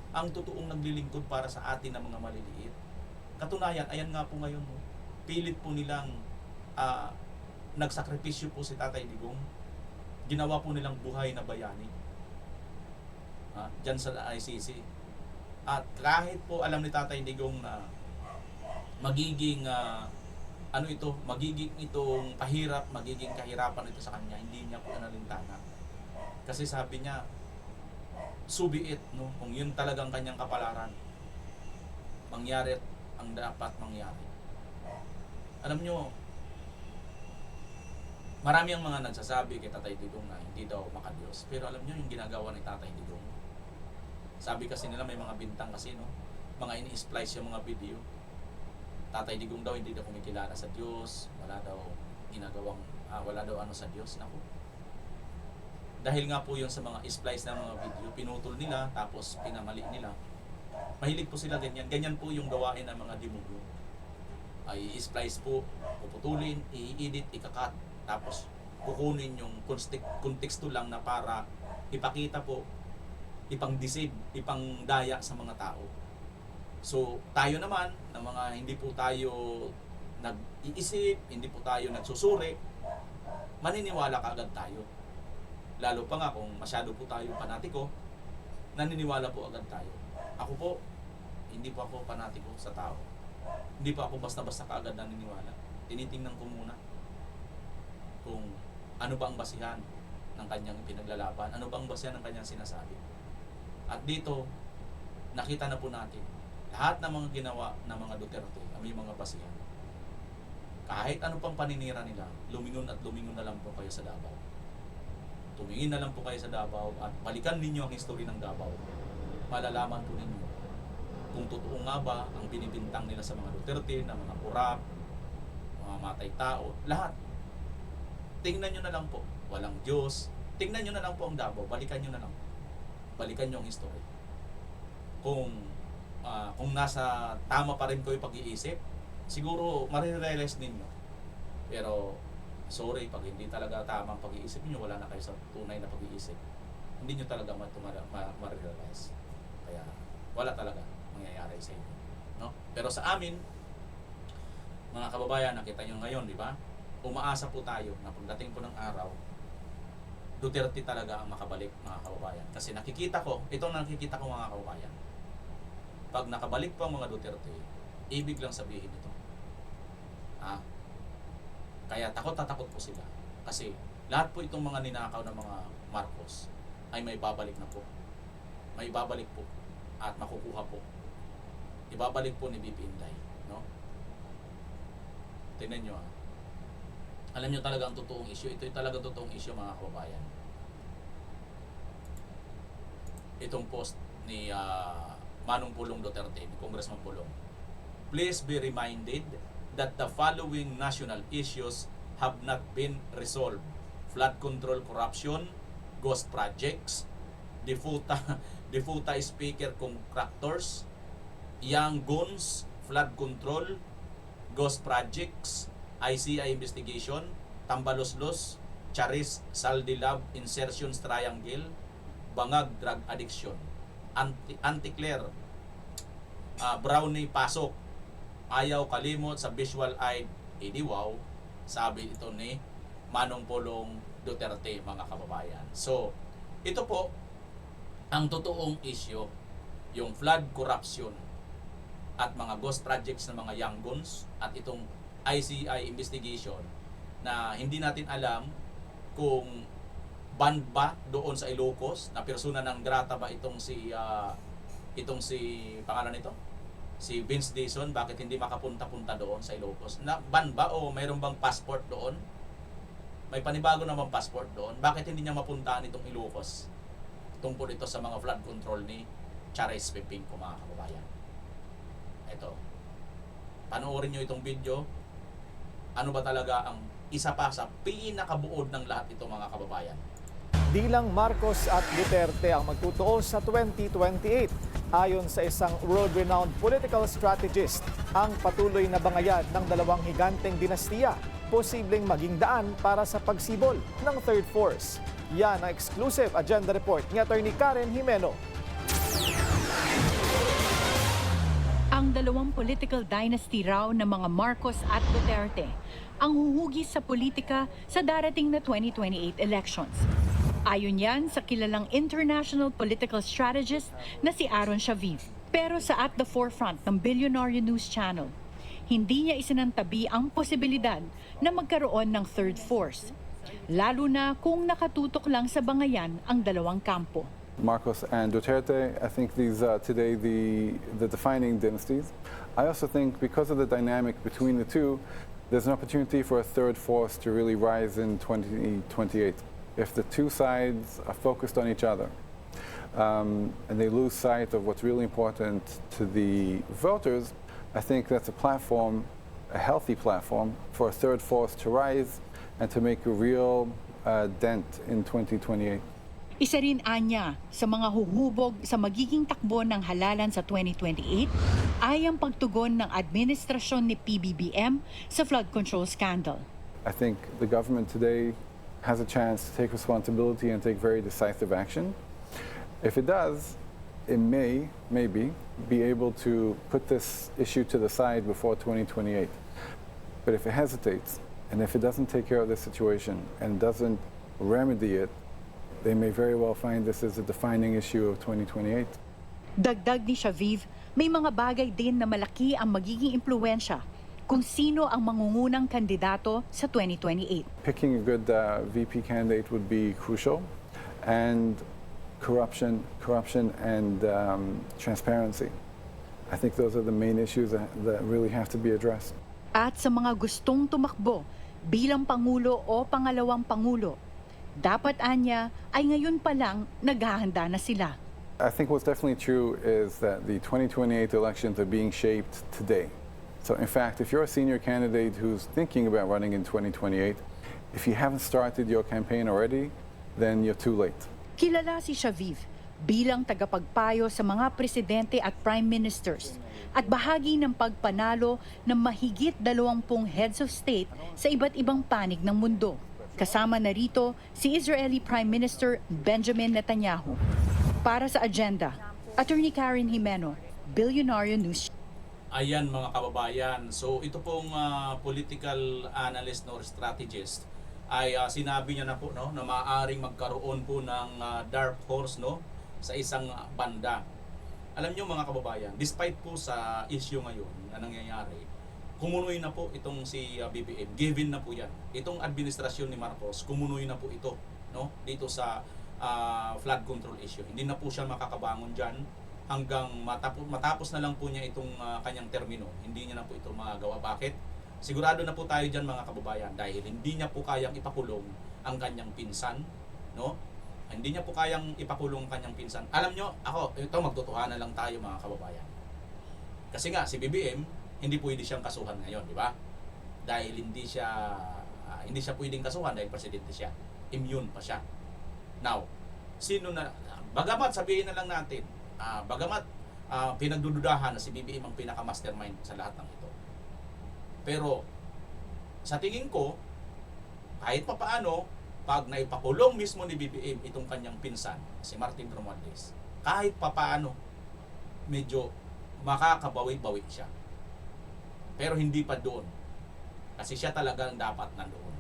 C: ang totoong naglilingkod para sa atin na mga maliliit. Katunayan, ayan nga po ngayon, pilit po nilang nagsakripisyo po si Tatay Digong. Ginawa po nilang buhay na bayani. Diyan sa ICC. At kahit po alam ni Tatay Digong na magiging magiging itong magiging kahirapan ito sa kanya, hindi niya po analintana. Kasi sabi niya, subiit, no, kung yun talagang kanyang kapalaran, mangyari ang dapat mangyari. Alam nyo, marami ang mga nagsasabi kay Tatay Digong na hindi daw makadiyos. Pero alam nyo yung ginagawa ni Tatay Digong. Sabi kasi nila may mga bintang kasi, no, mga ini-splice yung mga video. Tatay Digong daw hindi daw kumikilala sa Diyos, wala daw ginagawang, wala daw ano sa Diyos. Naku. Dahil nga po yun sa mga splice na mga video, pinutol nila, tapos pinamali nila. Mahilig po sila ganyan. Ganyan po yung gawain ng mga demonyo. Ay i-splice po, puputulin, i-edit, ikakat, tapos kukunin yung konteksto lang na para ipakita po, ipang-deceive, ipang-daya sa mga tao. So, tayo naman, na mga hindi po tayo nag-iisip, hindi po tayo nagsusuri, maniniwala kaagad tayo. Lalo pa nga kung masyado po tayo panatiko, naniniwala po agad tayo. Ako po, hindi po ako panatiko sa tao. Hindi po ako basta-basta kaagad naniniwala. Tinitingnan ko muna kung ano ba ang basihan ng kanyang pinaglalaban, ano ba ang basihan ng kanyang sinasabi. At dito, nakita na po natin, lahat ng mga ginawa ng mga Duterte, may mga basihan. Kahit ano pang paninira nila, lumingon at lumingon na lang po kayo sa Davao. Tumingin na lang po kayo sa Davao at balikan ninyo ang history ng Davao. Malalaman po ninyo kung totoo nga ba ang binibintang nila sa mga Duterte, na mga kurap, mga matay tao, lahat. Tingnan nyo na lang po, walang Diyos. Tingnan nyo na lang po ang Davao, balikan nyo na lang. Balikan nyo ang history. Kung nasa tama pa rin ko yung pag-iisip, siguro marirealize ninyo. Pero sorry, pag hindi talaga tamang pag-iisip niyo, wala na kayo sa tunay na pag-iisip. Hindi niyo talaga ma-realize. Kaya wala talaga mangyayari sa inyo, no? Pero sa amin, mga kababayan, nakita niyo ngayon, di ba? Umaasa po tayo na pagdating po ng araw, Duterte talaga ang makabalik, mga kababayan. Kasi nakikita ko mga kababayan. Pag nakabalik po ang mga Duterte, ibig lang sabihin ito. Kaya takot po sila. Kasi lahat po itong mga ninakaw ng mga Marcos ay may babalik na po. May babalik po at makukuha po. Ibabalik po ni BP Inday, no? Tingnan nyo, Alam nyo talaga ang totoong issue. Ito talaga totoong issue, mga kababayan. Itong post ni Manong Pulong Duterte, ni Congressman Pulong. Please be reminded that the following national issues have not been resolved: flood control corruption, ghost projects, defuta speaker contractors, young guns, flood control, ghost projects, ICI investigation, Tambaloslos, Charis Saldilab insertions triangle, Bangag drug addiction, Anti-Claire, Brownie pasok, ayaw kalimot sa visual eyed wow, sabi ito ni Manong Pulong Duterte, mga kababayan. So, ito po ang totoong issue, yung flood corruption at mga ghost projects ng mga young guns at itong ICI investigation na hindi natin alam kung band ba doon sa Ilocos, na persona ng grata ba itong si pangalan nito? Si Vince Dizon, bakit hindi makapunta-punta doon sa Ilocos? Na ban ba o mayroon bang passport doon? May panibago namang passport doon. Bakit hindi niya mapuntahan itong Ilocos? Tungkol ito sa mga flood control ni Charis Pepingco, mga kababayan. Ito. Panoorin nyo itong video. Ano ba talaga ang isa pa sa pinakabuod ng lahat ito, mga kababayan?
G: Di lang Marcos at Duterte ang magtutuos sa 2028. Ayon sa isang world-renowned political strategist, ang patuloy na bangayan ng dalawang higanteng dinastiya posibleng maging daan para sa pagsibol ng third force. Yan ang exclusive agenda report ni Attorney Karen Jimeno.
H: Ang dalawang political dynasty raw ng mga Marcos at Duterte ang huhugis sa politika sa darating na 2028 elections. Ayon yan sa kilalang international political strategist na si Aaron Shaviv. Pero sa At the Forefront ng Billionaire News Channel, hindi niya isinantabi ang posibilidad na magkaroon ng third force, lalo na kung nakatutok lang sa bangayan ang dalawang kampo.
I: Marcos and Duterte, I think these are today the defining dynasties. I also think because of the dynamic between the two, there's an opportunity for a third force to really rise in 2028. If the two sides are focused on each other and they lose sight of what's really important to the voters, I think that's a platform, a healthy platform for a third force to rise and to make a real dent in 2028.
H: Isa rin anya sa mga huhubog sa magiging takbo ng halalan sa 2028 ay ang pagtugon ng administrasyon ni PBBM sa flood control scandal.
I: I think the government today has a chance to take responsibility and take very decisive action. If it does, it maybe, be able to put this issue to the side before 2028. But if it hesitates, and if it doesn't take care of this situation and doesn't remedy it, they may very well find this as a defining issue of 2028.
H: Dagdag ni Shaviv, may mga bagay din na malaki ang magiging impluwensya kung sino ang mangungunang kandidato sa 2028.
I: Picking a good VP candidate would be crucial, and corruption and transparency. I think those are the main issues that really have to be addressed.
H: At sa mga gustong tumakbo bilang Pangulo o Pangalawang Pangulo, dapat anya ay ngayon pa lang naghahanda na sila.
I: I think what's definitely true is that the 2028 elections are being shaped today. So in fact, if you're a senior candidate who's thinking about running in 2028, if you haven't started your campaign already, then you're too late.
H: Kilala si Shaviv bilang tagapagpayo sa mga presidente at prime ministers at bahagi ng pagpanalo ng mahigit 20 heads of state sa iba't ibang panig ng mundo. Kasama na rito si Israeli Prime Minister Benjamin Netanyahu. Para sa agenda, Attorney Karen Jimeno, Billionaire News.
C: Ayan mga kababayan, so ito pong political analyst or strategist ay sinabi niya na po no, na maaaring magkaroon po ng dark horse no, sa isang banda. Alam niyo mga kababayan, despite po sa issue ngayon na nangyayari, kumunoy na po itong si BBM, given na po yan. Itong administrasyon ni Marcos, kumunoy na po ito no, dito sa flood control issue. Hindi na po siya makakabangon dyan hanggang matapos na lang po niya itong kanyang termino. Hindi niya na po ito magagawa. Bakit? Sigurado na po tayo dyan mga kababayan dahil hindi niya po kayang ipakulong ang kanyang pinsan, no? Hindi niya po kayang ipakulong ang kanyang pinsan. Alam nyo, ako, ito magtutuhanan lang tayo mga kababayan. Kasi nga, si BBM, hindi pwede siyang kasuhan ngayon, di ba? Dahil hindi siya pwedeng kasuhan dahil presidente siya. Immune pa siya. Now, sino na, bagamat sabihin na lang natin, pinagdududahan na si BBM ang pinaka-mastermind sa lahat ng ito. Pero, sa tingin ko, kahit pa paano, pag naipakulong mismo ni BBM itong kanyang pinsan, si Martin Romualdez, kahit pa paano, medyo makakabawi-bawi siya. Pero hindi pa doon. Kasi siya talagang dapat nandoon.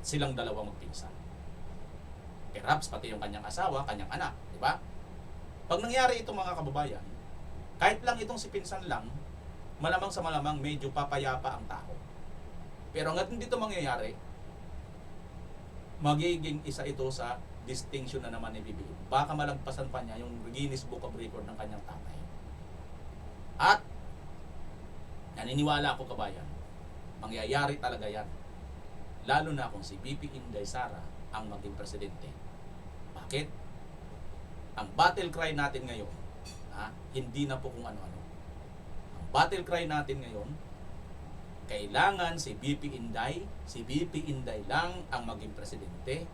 C: Silang dalawa magpinsan. Perhaps pati yung kanyang asawa, kanyang anak, di ba? Pag nangyari ito mga kababayan, kahit lang itong si pinsan lang, malamang sa malamang medyo papayapa ang tao. Pero hanggat hindi ito mangyayari, magiging isa ito sa distinction na naman ni BBM. Baka malagpasan pa niya yung Guinness Book of Record ng kanyang tatay. At naniniwala ako kabayan, mangyayari talaga yan. Lalo na kung si BP Inday Sara ang maging presidente. Bakit? Ang battle cry natin ngayon, hindi na po kung ano-ano. Ang battle cry natin ngayon, kailangan si BP Inday lang ang maging presidente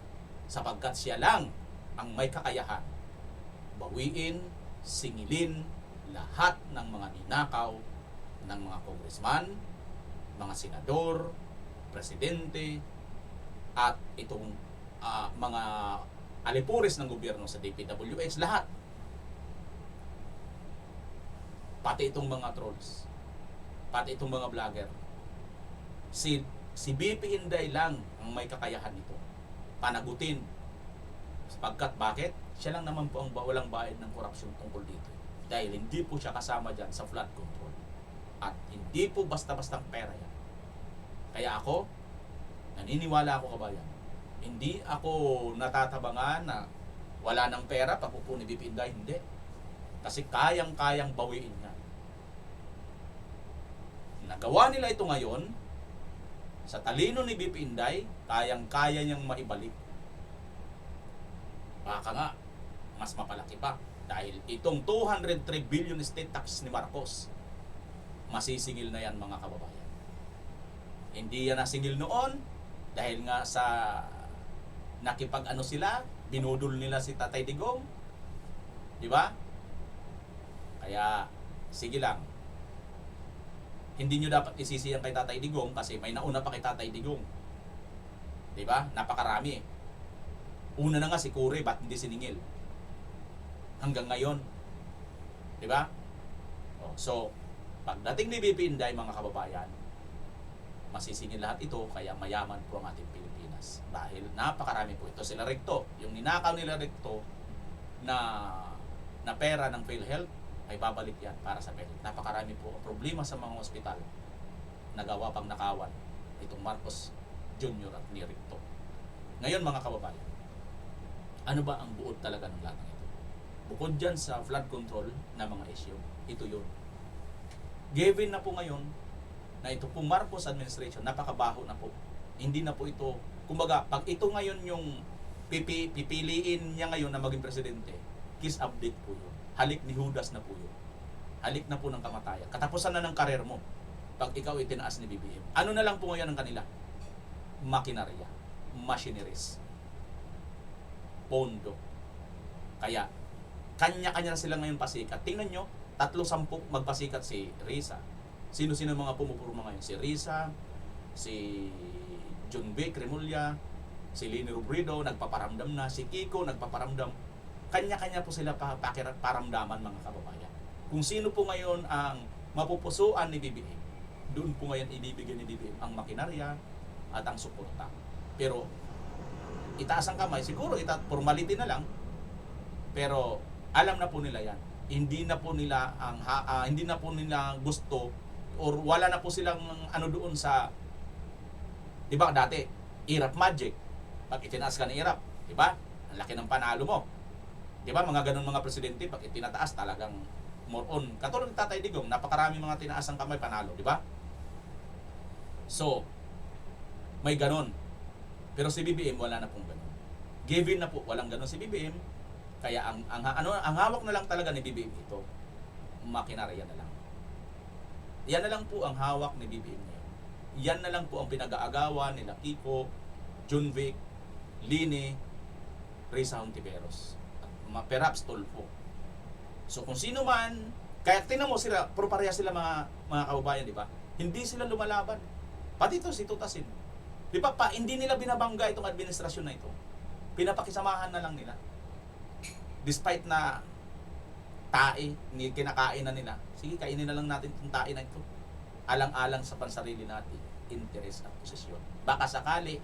C: sapagkat siya lang ang may kakayahan bawiin singilin lahat ng mga ninakaw ng mga congressman, mga senador, presidente, at itong mga alipuris ng gobyerno sa DPWH, lahat. Pati itong mga trolls, pati itong mga vlogger. Si BP Inday lang ang may kakayahan nito. Panagutin. Sapagkat bakit? Siya lang naman po ang walang bayad ng korupsyon tungkol dito. Dahil hindi po siya kasama dyan sa flood control. At hindi po basta-bastang pera yan. Kaya ako, naniniwala ako kabayan. Hindi ako natatabangan na wala ng pera pag upo ni BP Inday. Hindi. Kasi kayang-kayang bawiin niya. Nagawa nila ito ngayon, sa talino ni BP Inday, kayang-kaya niyang maibalik. Baka nga, mas mapalaki pa. Dahil itong 203 billion estate tax ni Marcos, masisingil na yan mga kababayan. Hindi yan nasingil noon, dahil nga sa nakipag-ano sila, binudol nila si Tatay Digong. Di ba? Kaya, sige lang. Hindi nyo dapat isisiyan kay Tatay Digong kasi may nauna pa kay Tatay Digong. Di ba? Napakarami. Una na nga si Kure, ba't hindi siningil? Hanggang ngayon. Di ba? So, pagdating ni BP Inday, mga kababayan, masisingil lahat ito, kaya mayaman po ang ating Pilipinas. Dahil napakarami po ito. Sila Recto, yung ninakaw nila Recto na pera ng PhilHealth, ay babalik yan para sa PhilHealth. Napakarami po ang problema sa mga ospital. Nagawa pang nakawan itong Marcos Jr. at ni Recto. Ngayon mga kababayan, ano ba ang buod talaga ng lahat ng ito? Bukod dyan sa flood control na mga issue, ito yun. Given na po ngayon na ito pong Marcos administration, napakabaho na po. Hindi na po ito, kumbaga, pag ito ngayon yung pipiliin niya ngayon na maging presidente, kiss update po yun. Halik ni Judas na po yun. Halik na po ng kamatayan. Katapusan na ng karir mo pag ikaw itinaas ni BBM. Ano na lang po ngayon ang kanila? Makinarya, machineries, pondo. Kaya, kanya-kanya na sila ngayon pasikat. Tingnan nyo, 3-10 magpasikat si Risa. Sino-sino mga pumupurma ngayon? Si Risa, si John Vic Remulla, si Leni Robredo, nagpaparamdam na. Si Kiko, nagpaparamdam. Kanya-kanya po sila paramdaman, mga kababayan. Kung sino po ngayon ang mapupusuan ni BBM, doon po ngayon ibibigay ni BBM ang makinarya at ang suporta. Pero, itaas ang kamay, siguro formality na lang, pero alam na po nila yan. Hindi na po nila hindi na po nila gusto or wala na po silang ano doon sa, di ba dati Irap Magic, pag itinaas ka ni Irap, di ba ang laki ng panalo mo, di ba mga ganun mga presidente, pag itinataas talagang more on, katulad ng Tatay Digong, napakarami mga tinaas ang kamay, panalo, di ba? So may ganun, pero si BBM wala na pong ganun. Given na po walang ganun si BBM, kaya ang hawak na lang talaga ni BBM ito, makinarya na lang. Yan na lang po ang hawak ni BBM ngayon. Yan na lang po ang pinag-aagawan nila Kiko, John Vic, Lini, Risa Hontiveros, at perhaps Tulfo. So kung sino man, kaya tingnan mo sila, pero pareha sila mga kababayan, di ba? Hindi sila lumalaban. Pati ito si Tutasin. Di ba hindi nila binabangga itong administrasyon na ito. Pinapakisamahan na lang nila. Despite na tae, kinakain na nila. Sige, kainin na lang natin itong tae na ito. Alang-alang sa pansarili natin, interes at posisyon. Baka sakali,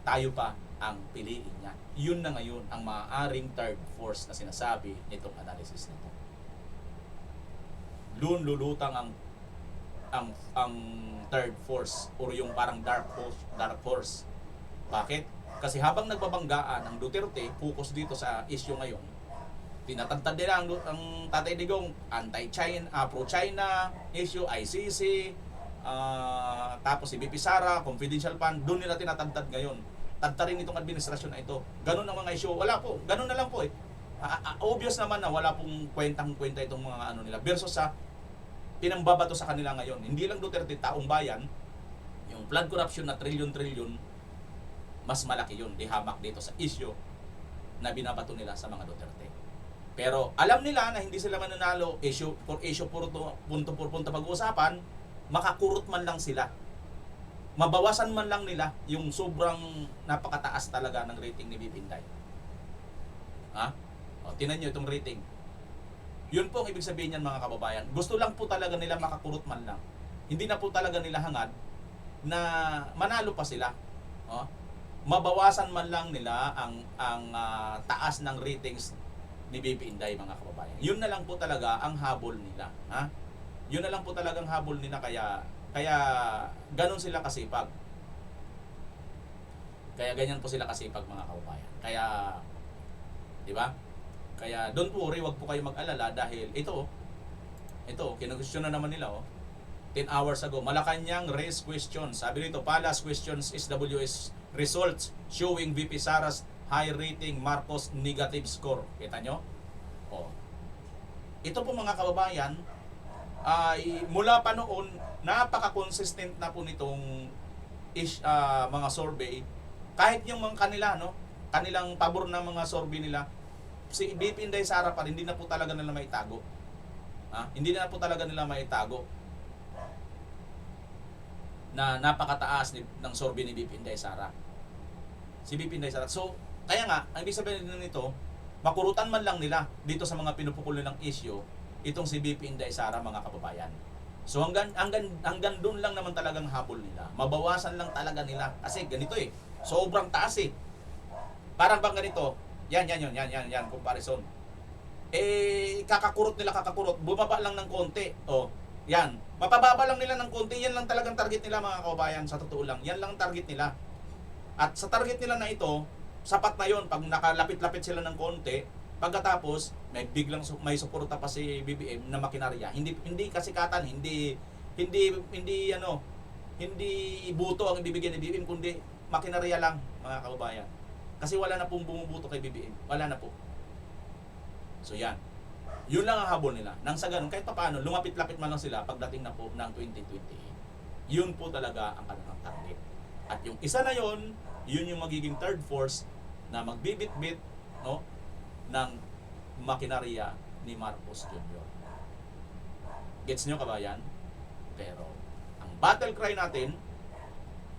C: tayo pa ang piliin niya. Yun na ngayon ang maaaring third force na sinasabi nitong analysis nito. Lulutang ang third force or yung parang dark horse. Bakit? Kasi habang nagbabanggaan ang Duterte, focus dito sa issue ngayon, tinatantad nila ang Tatay Digong, anti-China, pro-China issue, ICC, tapos si BP Sara, confidential fund, doon nila tinatantad ngayon. Tadtarin itong administrasyon na ito. Ganun ang mga issue. Wala po. Ganun na lang po eh. Obvious naman na wala pong kwentang-kwenta itong mga ano nila. Versus sa pinambabato sa kanila ngayon. Hindi lang Duterte, taong bayan, yung flood corruption na trilyon-trilyon, mas malaki yun, di hamak dito sa issue na binabato nila sa mga Duterte. Pero alam nila na hindi sila mananalo, issue for issue, punto pag-uusapan, makakurot man lang sila. Mabawasan man lang nila yung sobrang napakataas talaga ng rating ni BP Inday. Ha? O, tinan nyo itong rating. Yun po ang ibig sabihin niyan, mga kababayan. Gusto lang po talaga nila makakurot man lang. Hindi na po talaga nila hangad na manalo pa sila. O? Mabawasan man lang nila ang taas ng ratings ni BP Inday, mga kababayan. Yun na lang po talaga ang habol nila. Ha? Yun na lang po talaga ang habol nila, kaya ganun sila kasipag. Kaya ganyan po sila kasipag, mga kababayan. Kaya, di ba? Kaya don't worry, wag po kayo mag-alala dahil ito, kinag-question na naman nila, 10 hours ago, Malacanang raise questions. Sabi nito, Palace questions SWS results showing VP Sara's high rating, Marcos negative score. Kita nyo? Ito po, mga kababayan, ay mula pa noon, napaka-consistent na po nitong mga survey. Kahit yung mga kanilang pabor na mga survey nila, si BP Inday Sara pa rin, hindi na po talaga nila maitago. Hindi na po talaga nila maitago na napakataas ng survey ni BP Inday Sara. Si BP Inday Sara. So, kaya nga, ang ibig sabihin nito, makurutan man lang nila dito sa mga pinupukul nilang issue, itong si BP Inday Sara, mga kababayan. So hanggang doon lang naman talagang habol nila. Mabawasan lang talaga nila. Kasi ganito sobrang taas Parang bang ganito, yan, comparison. Kakakurot, bumaba lang ng konti. Yan, mapababa lang nila ng konti, yan lang talagang target nila, mga kababayan, sa totoo lang. Yan lang target nila. At sa target nila na ito, sapat na yon pag nakalapit-lapit sila ng konti. Pagkatapos, may suporta pa si BBM na makinarya. Hindi kasikatan, hindi buto ang ibibigay ni BBM, kundi makinarya lang, mga kababayan. Kasi wala na pong bumubuto kay BBM. Wala na po. So yan. Yun lang ang habol nila. Nang sa ganun, kahit paano, lumapit-lapit man lang sila pagdating na po ng 2028. Yun po talaga ang kanilang target. At yung isa na yun yung magiging third force na magbibit-bit, ng makinarya ni Marcos Jr. Gets nyo, kabayan? Pero ang battle cry natin,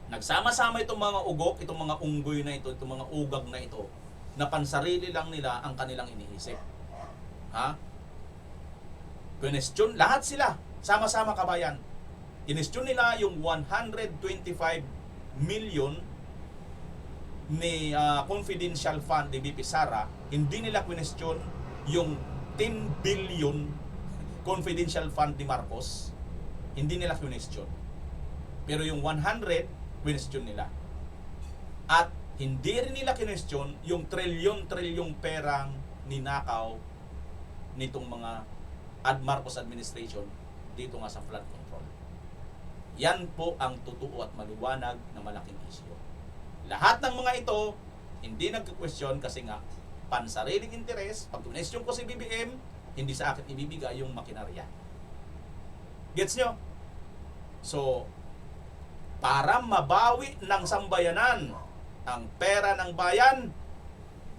C: nagsama-sama itong mga ugok, itong mga unggoy na ito, itong mga ugag na ito, na pansarili lang nila ang kanilang iniisip. Question, lahat sila, sama-sama, kabayan. Kinestyon nila yung 125 million ni confidential fund ni BP Sara. Hindi nila question yung 10 billion confidential fund ni Marcos. Hindi nila question. Pero yung 100, question nila. At hindi rin nila question yung trilyon-trilyong perang ninakaw nitong mga Marcos administration dito nga sa flood control. Yan po ang totoo at maliwanag na malaking issue. Lahat ng mga ito, hindi nagka-question kasi nga, pansariling interes, pag question ko si BBM, hindi sa akin ibibigay yung makinarya. Gets nyo? So, para mabawi ng sambayanan ang pera ng bayan,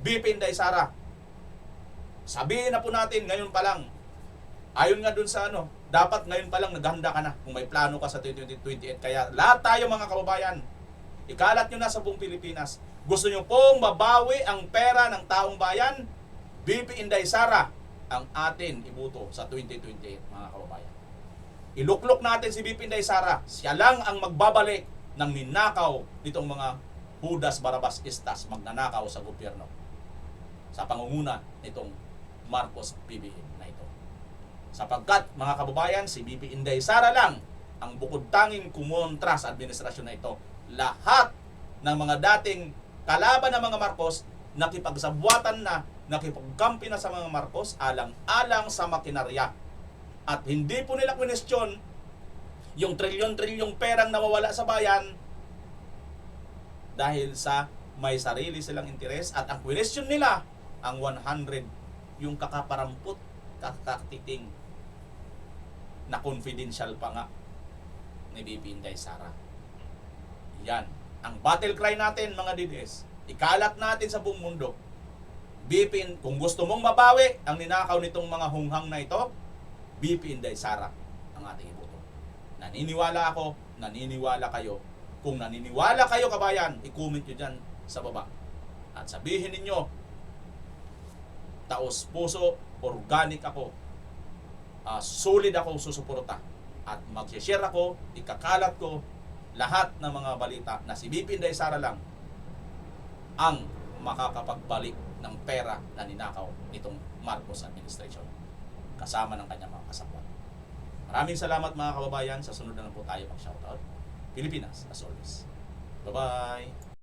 C: BP Inday Sara, sabihin na po natin ngayon pa lang, ayon nga dun sa dapat ngayon pa lang naghanda ka na kung may plano ka sa 2028. Kaya lahat tayo, mga kababayan, ikalat nyo na sa buong Pilipinas. Gusto nyo pong mabawi ang pera ng taong bayan? BP Inday Sara ang atin ibuto sa 2028, mga kababayan. Iluklok natin si BP Inday Sara. Siya lang ang magbabalik ng ninakaw nitong mga Judas Barabas Estas, magnanakaw sa gobyerno sa pangunguna nitong Marcos PBM na ito. Sapagkat, mga kababayan, si BP Inday Sara lang ang bukod tanging kumontra sa administrasyon na ito. Lahat ng mga dating kalaban ng mga Marcos nakipagsabuatan na, nakipagkampi na sa mga Marcos alang-alang sa makinarya. At hindi po nila question yung trilyon-trilyong perang nawawala sa bayan dahil sa may sarili silang interes, at ang question nila ang 100, yung kakaparampot, kakatiting na confidential pa nga ni BP Inday Sara. Yan. Ang battle cry natin, mga DDS, ikalat natin sa buong mundo. BP, kung gusto mong mabawi ang ninakaw nitong mga hunghang na ito, BP Inday Sara ang ating iboto. Naniniwala ako, naniniwala kayo. Kung naniniwala kayo, kabayan, i-comment nyo dyan sa baba. At sabihin ninyo, taos puso, organic ako, solid ako susuporta. At mag-share ako, ikakalat ko lahat ng mga balita na si BP Inday Sara lang ang makakapagbalik ng pera na ninakaw nitong Marcos administration kasama ng kanyang mga kasabwat. Maraming salamat mga kababayan. Sa sunod na lang po tayo mag-shoutout. Pilipinas, as always. Bye-bye!